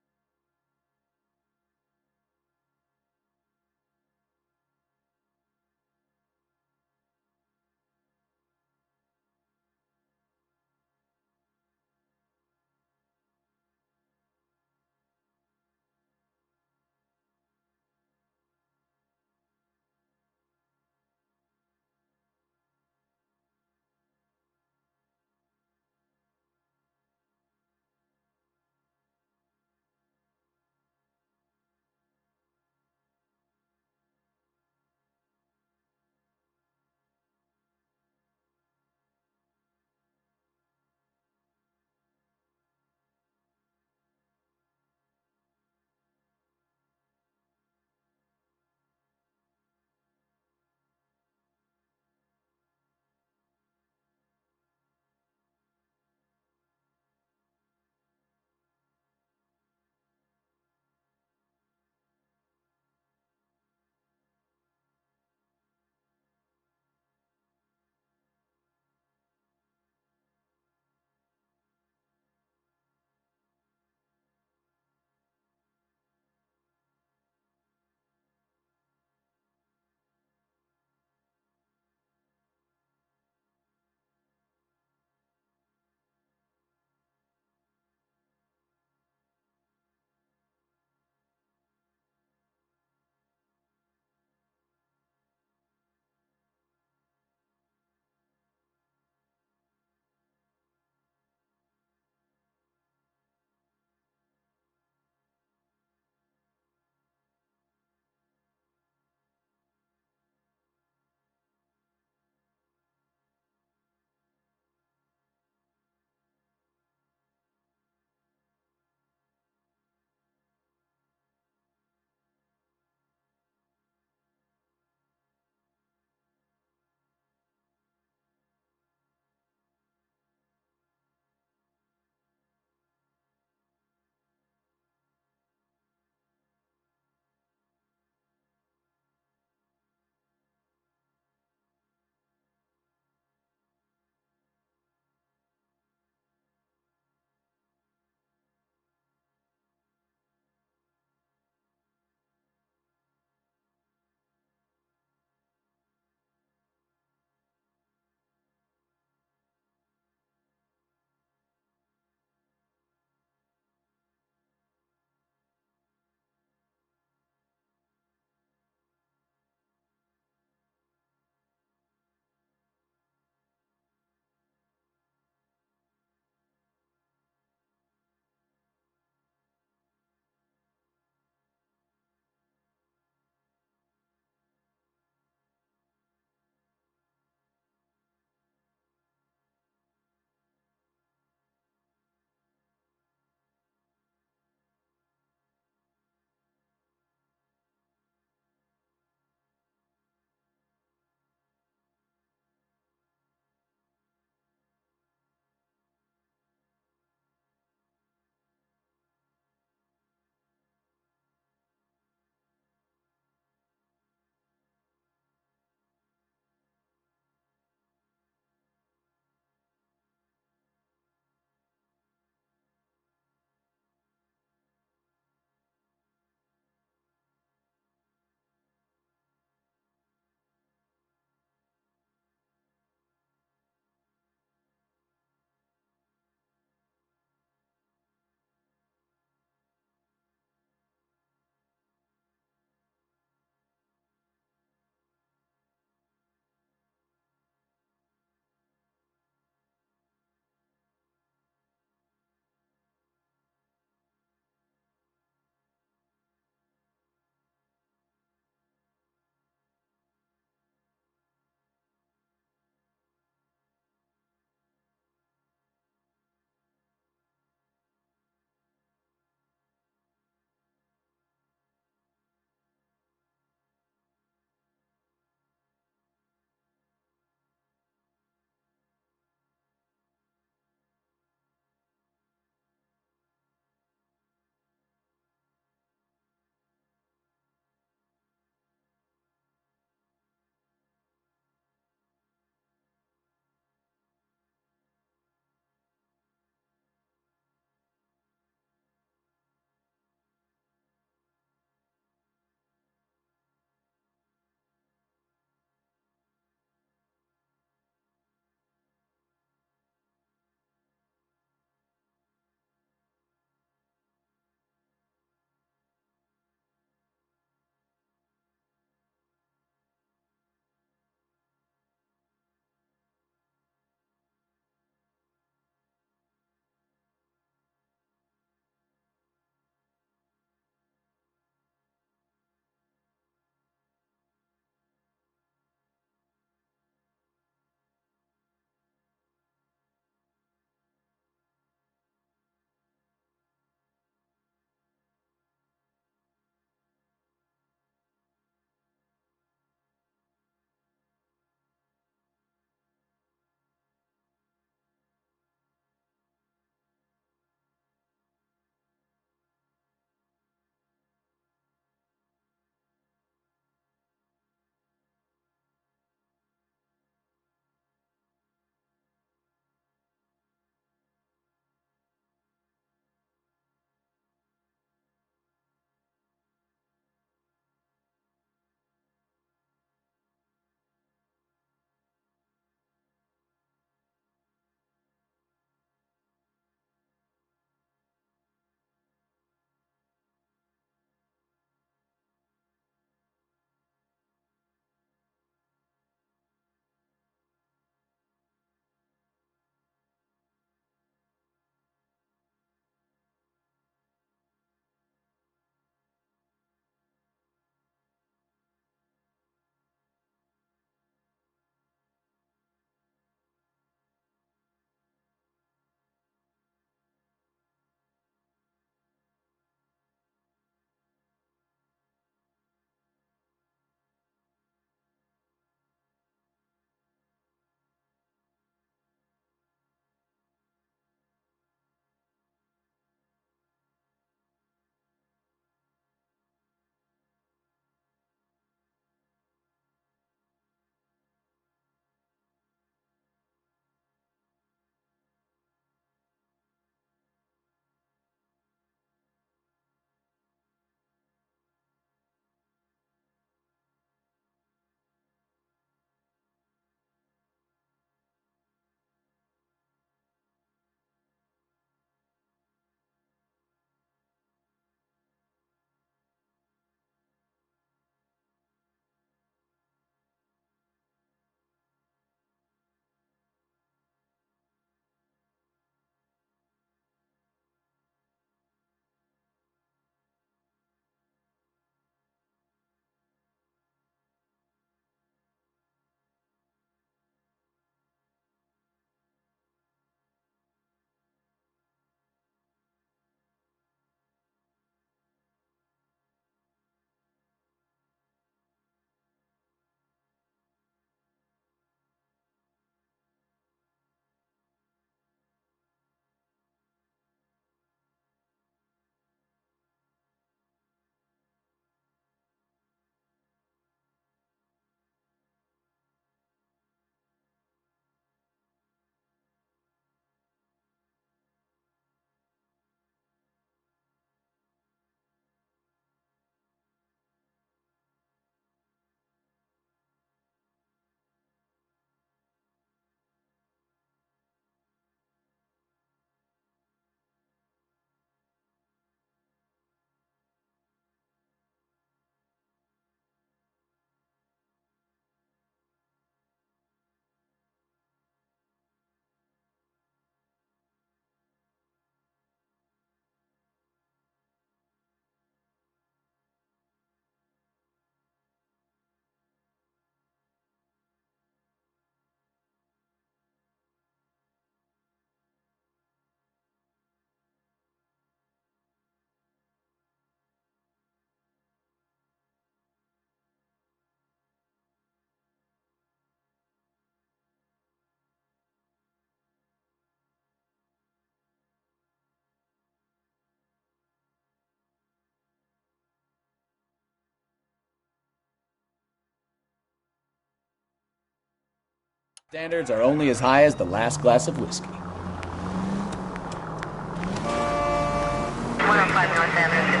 Standards are only as high as the last glass of whiskey. 105 North Avenue.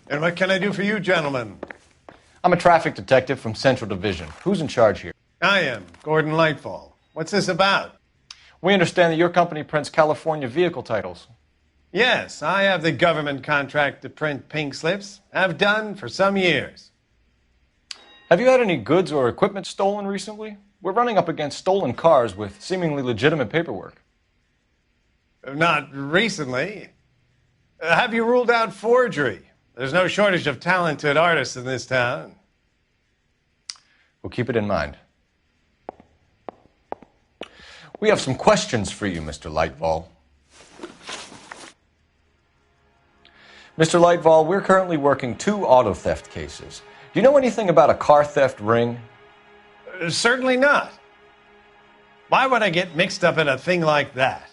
And what can I do for you, gentlemen? I'm a traffic detective from Central Division. Who's in charge here? I am, Gordon Lightfall. What's this about? We understand that your company prints California vehicle titles. Yes, I have the government contract to print pink slips. Have done for some years. Have you had any goods or equipment stolen recently? We're running up against stolen cars with seemingly legitimate paperwork. Not recently. Have you ruled out forgery? There's no shortage of talented artists in this town. We'll keep it in mind. We have some questions for you, Mr. Lightfall. Mr. Lightfall, we're currently working 2 auto theft cases. Do you know anything about a car theft ring? Certainly not. Why would I get mixed up in a thing like that?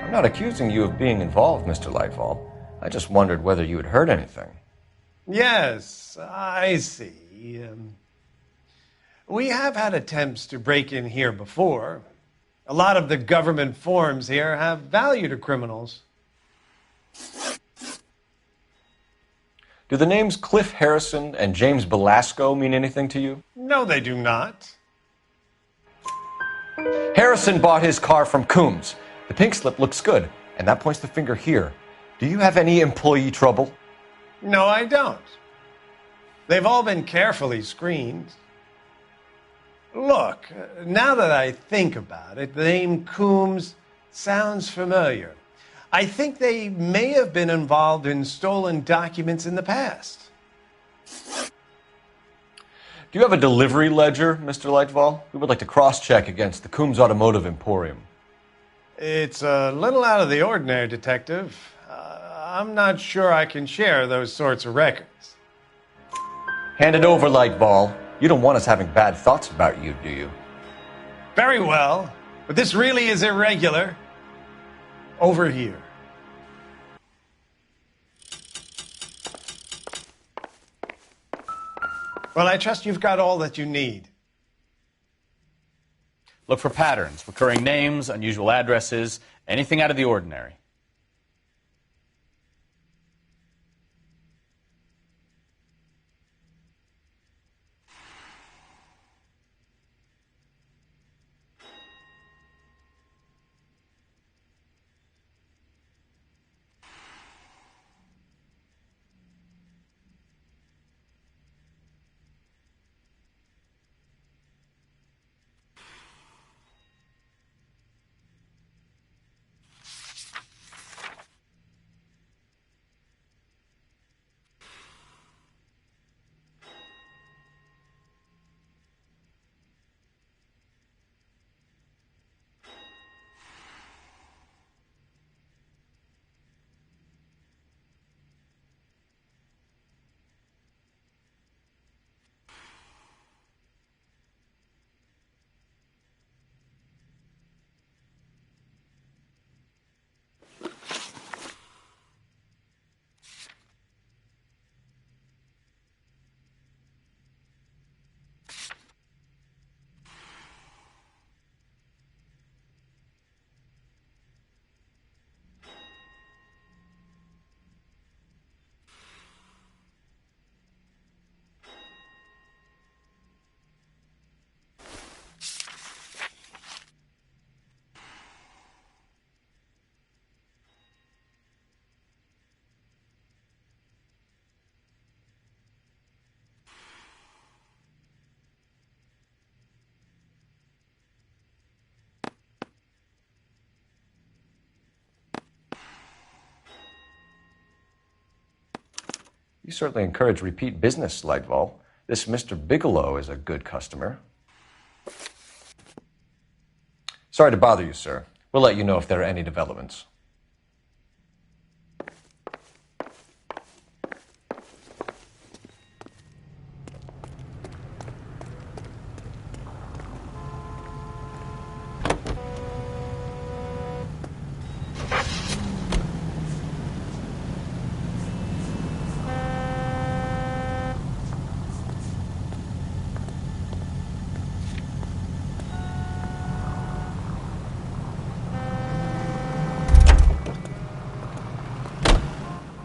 I'm not accusing you of being involved, Mr. Lightfall. I just wondered whether you had heard anything. Yes, I see. We have had attempts to break in here before. A lot of the government forms here have value to criminals. Do the names Cliff Harrison and James Belasco mean anything to you? No, they do not. Harrison bought his car from Coombs. The pink slip looks good, and that points the finger here. Do you have any employee trouble? No, I don't. They've all been carefully screened. Look, now that I think about it, the name Coombs sounds familiar. I think they may have been involved in stolen documents in the past. Do you have a delivery ledger, Mr. Lightfall? We would like to cross-check against the Coombs Automotive Emporium. It's a little out of the ordinary, Detective. I'm not sure I can share those sorts of records. Hand it over, Lightfall. You don't want us having bad thoughts about you, do you? Very well, but this really is irregular. Over here. Well, I trust you've got all that you need. Look for patterns, recurring names, unusual addresses, anything out of the ordinary. You certainly encourage repeat business, Lightfall. This Mr. Bigelow is a good customer. Sorry to bother you, sir. We'll let you know if there are any developments.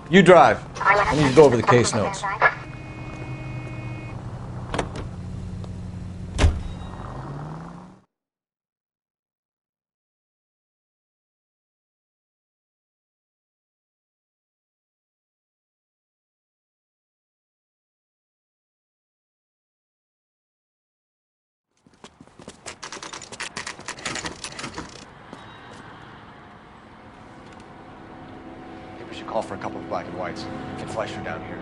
You drive. I need to go over the case notes. Call for a couple of black and whites. Get Fleischer down here.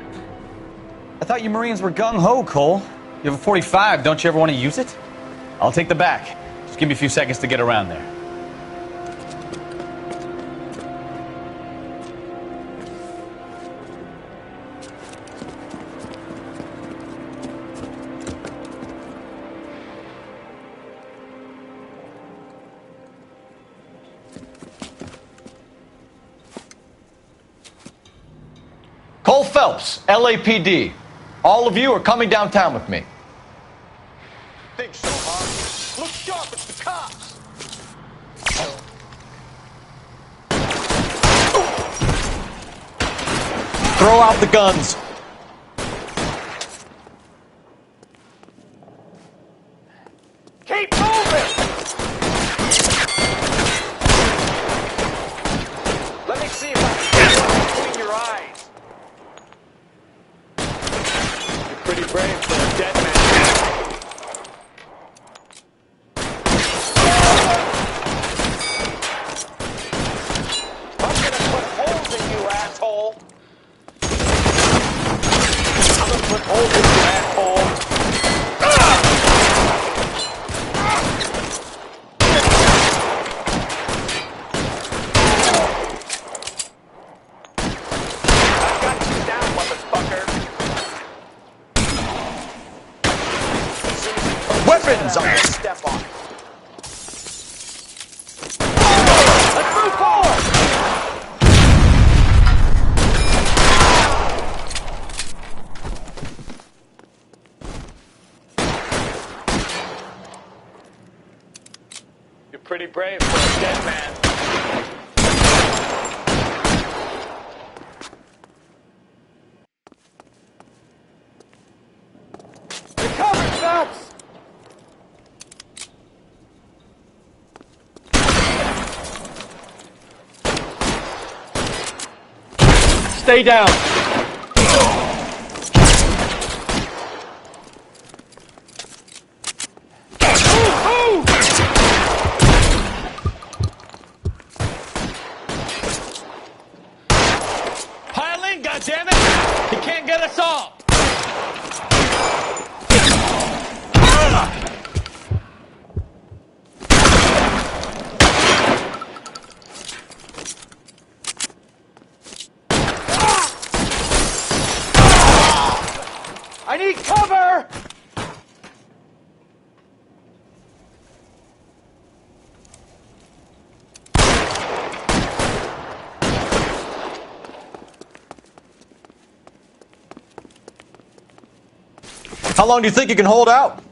I thought you Marines were gung-ho, Cole. You have a 45. Don't you ever want to use it? I'll take the back. Just give me a few seconds to get around there. Cole Phelps, LAPD. All of you are coming downtown with me. Think so, huh? Look sharp, it's the cops! Throw out the guns. Keep moving! Let me see if I can get one between your eyes. Pretty brave for a dead man. I'm gonna put holes in you, asshole. I'm gonna put holes in you, asshole. I got you down, motherfucker. Weapons on! Step on. Let's move forward! You're pretty brave for a dead man. You're covered, Phelps! Stay down. Pile in, goddammit! He can't get us all! I need cover! How long do you think you can hold out?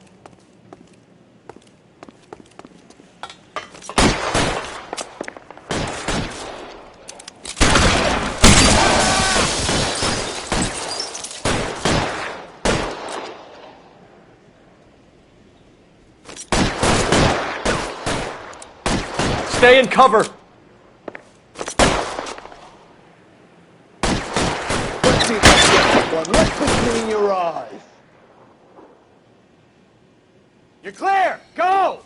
Stay in cover. Look between your eyes. You're clear. Go!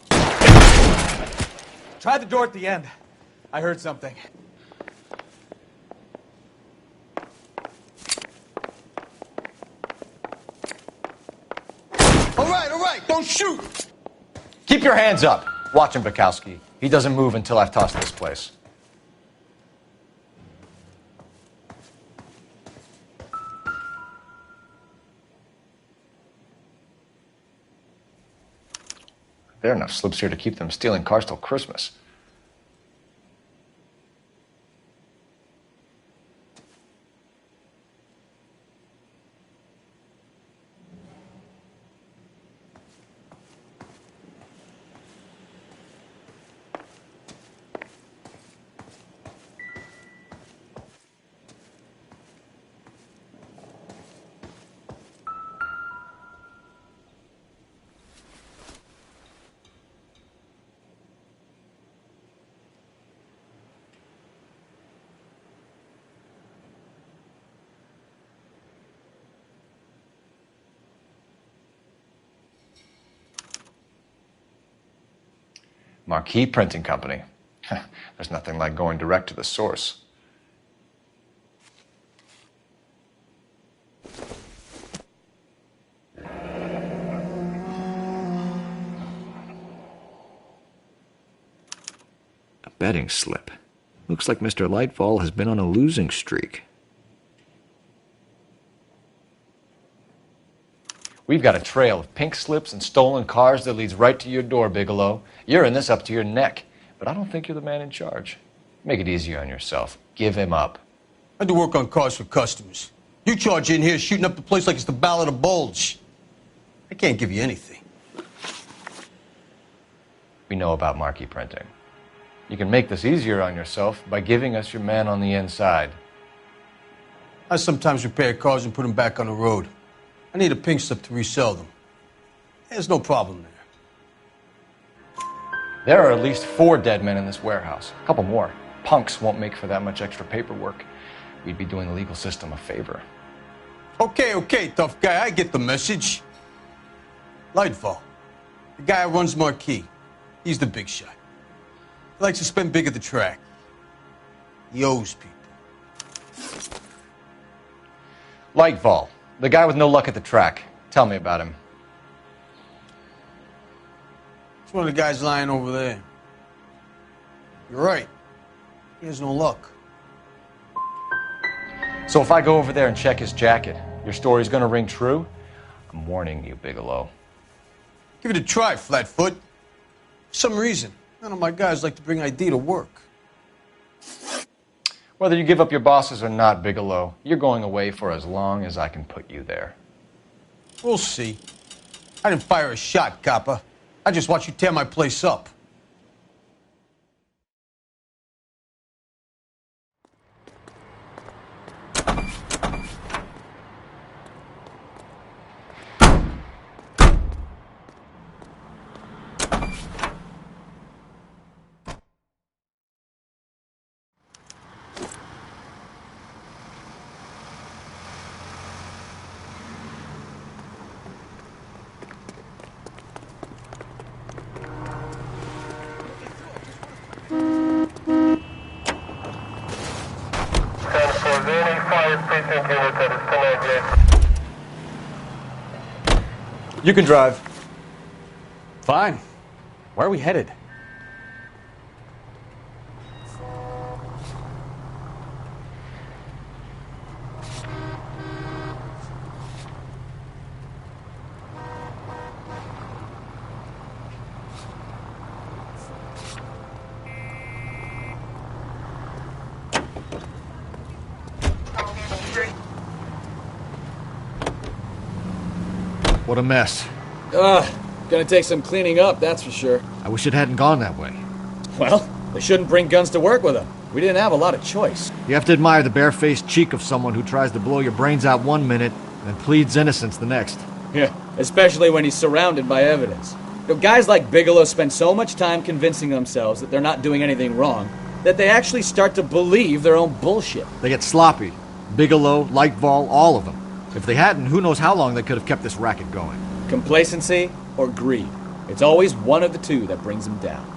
Try the door at the end. I heard something. Don't shoot! Keep your hands up. Watch him, Bukowski. He doesn't move until I've tossed this place. There are enough slips here to keep them stealing cars till Christmas. Marquee Printing Company. There's nothing like going direct to the source. A betting slip. Looks like Mr. Lightfall has been on a losing streak. We've got a trail of pink slips and stolen cars that leads right to your door, Bigelow. You're in this up to your neck, but I don't think you're the man in charge. Make it easier on yourself. Give him up. I do work on cars for customers. You charge in here shooting up the place like it's the Ballad of Bulge. I can't give you anything. We know about marquee printing. You can make this easier on yourself by giving us your man on the inside. I sometimes repair cars and put them back on the road. I need a pink slip to resell them. There's no problem there. There are at least 4 dead men in this warehouse. A couple more. Punks won't make for that much extra paperwork. We'd be doing the legal system a favor. Okay, tough guy. I get the message. Lightfall, the guy who runs Marquee. He's the big shot. He likes to spend big at the track. He owes people. Lightfall, the guy with no luck at the track. Tell me about him. It's one of the guys lying over there. You're right. He has no luck. So if I go over there and check his jacket, your story's gonna ring true? I'm warning you, Bigelow. Give it a try, Flatfoot. For some reason, none of my guys like to bring ID to work. Whether you give up your bosses or not, Bigelow, you're going away for as long as I can put you there. We'll see. I didn't fire a shot, copper. I just watched you tear my place up. You can drive. Fine. Where are we headed? What a mess. Gonna take some cleaning up, that's for sure. I wish it hadn't gone that way. Well, they shouldn't bring guns to work with them. We didn't have a lot of choice. You have to admire the barefaced cheek of someone who tries to blow your brains out one minute and pleads innocence the next. Yeah, especially when he's surrounded by evidence. You know, guys like Bigelow spend so much time convincing themselves that they're not doing anything wrong that they actually start to believe their own bullshit. They get sloppy. Bigelow, Lightfall, all of them. If they hadn't, who knows how long they could have kept this racket going. Complacency or greed. It's always one of the two that brings them down.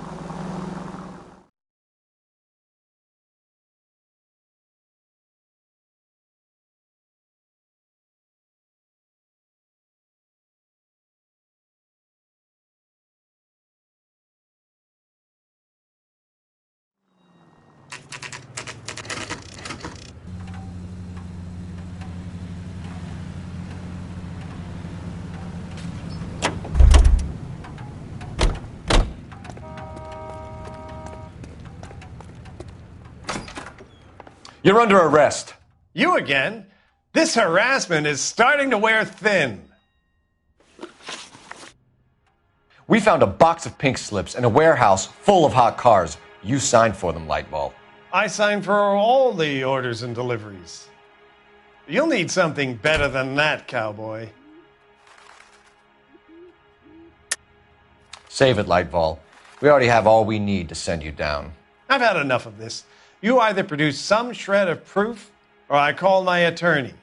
You're under arrest. You again? This harassment is starting to wear thin. We found a box of pink slips in a warehouse full of hot cars. You signed for them, Lightball. I signed for all the orders and deliveries. You'll need something better than that, cowboy. Save it, Lightball. We already have all we need to send you down. I've had enough of this. You either produce some shred of proof, or I call my attorney.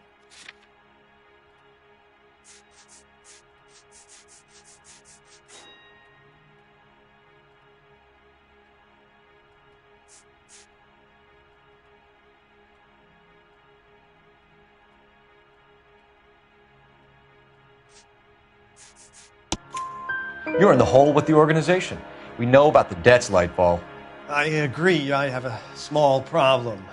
You're in the hole with the organization. We know about the debts, Lightball. I agree. I have a small problem.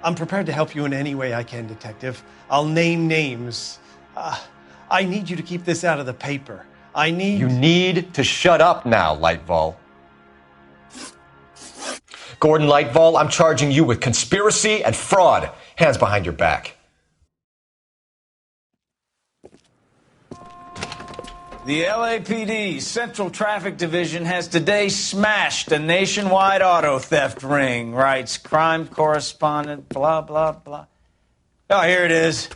I'm prepared to help you in any way I can, Detective. I'll name names. I need you to keep this out of the paper. You need to shut up now, Lightball. Gordon Lightball, I'm charging you with conspiracy and fraud. Hands behind your back. The LAPD Central Traffic Division has today smashed a nationwide auto theft ring, writes crime correspondent, blah, blah, blah. Oh, here it is.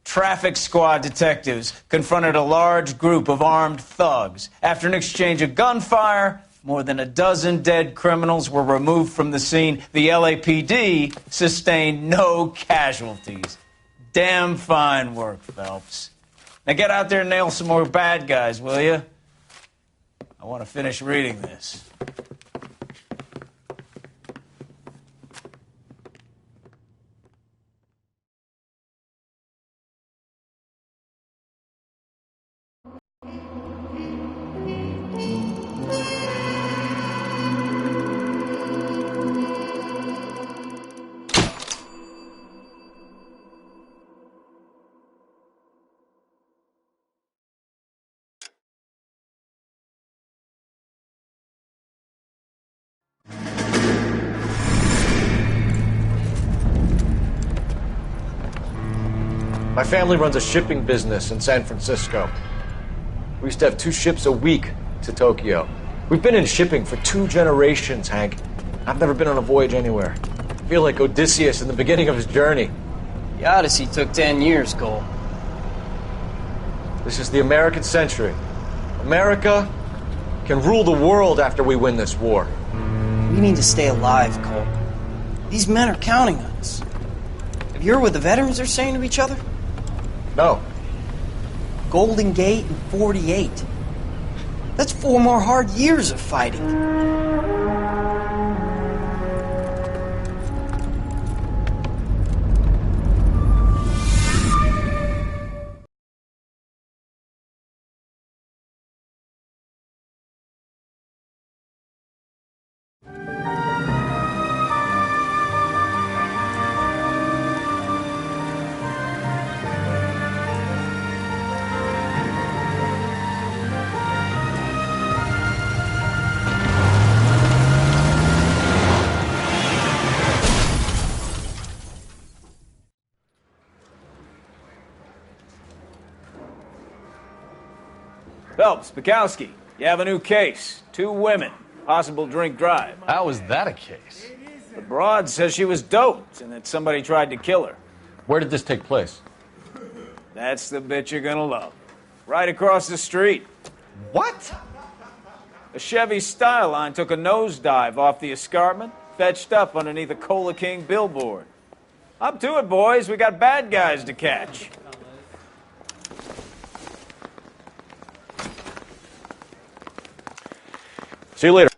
Traffic squad detectives confronted a large group of armed thugs. After an exchange of gunfire, more than a dozen dead criminals were removed from the scene. The LAPD sustained no casualties. Damn fine work, Phelps. Now get out there and nail some more bad guys, will you? I want to finish reading this. My family runs a shipping business in San Francisco. We used to have 2 ships a week to Tokyo. We've been in shipping for 2 generations, Hank. I've never been on a voyage anywhere. I feel like Odysseus in the beginning of his journey. The Odyssey took 10 years, Cole. This is the American century. America can rule the world after we win this war. We need to stay alive, Cole. These men are counting on us. Have you heard what the veterans are saying to each other? No. Golden Gate and 48. That's 4 more hard years of fighting. Phelps, Bukowski, you have a new case. 2 women, possible drink drive. How is that a case? The broad says she was doped and that somebody tried to kill her. Where did this take place? That's the bit you're gonna love. Right across the street. What? A Chevy Styline took a nosedive off the escarpment, fetched up underneath a Cola King billboard. Up to it, boys. We got bad guys to catch. See you later.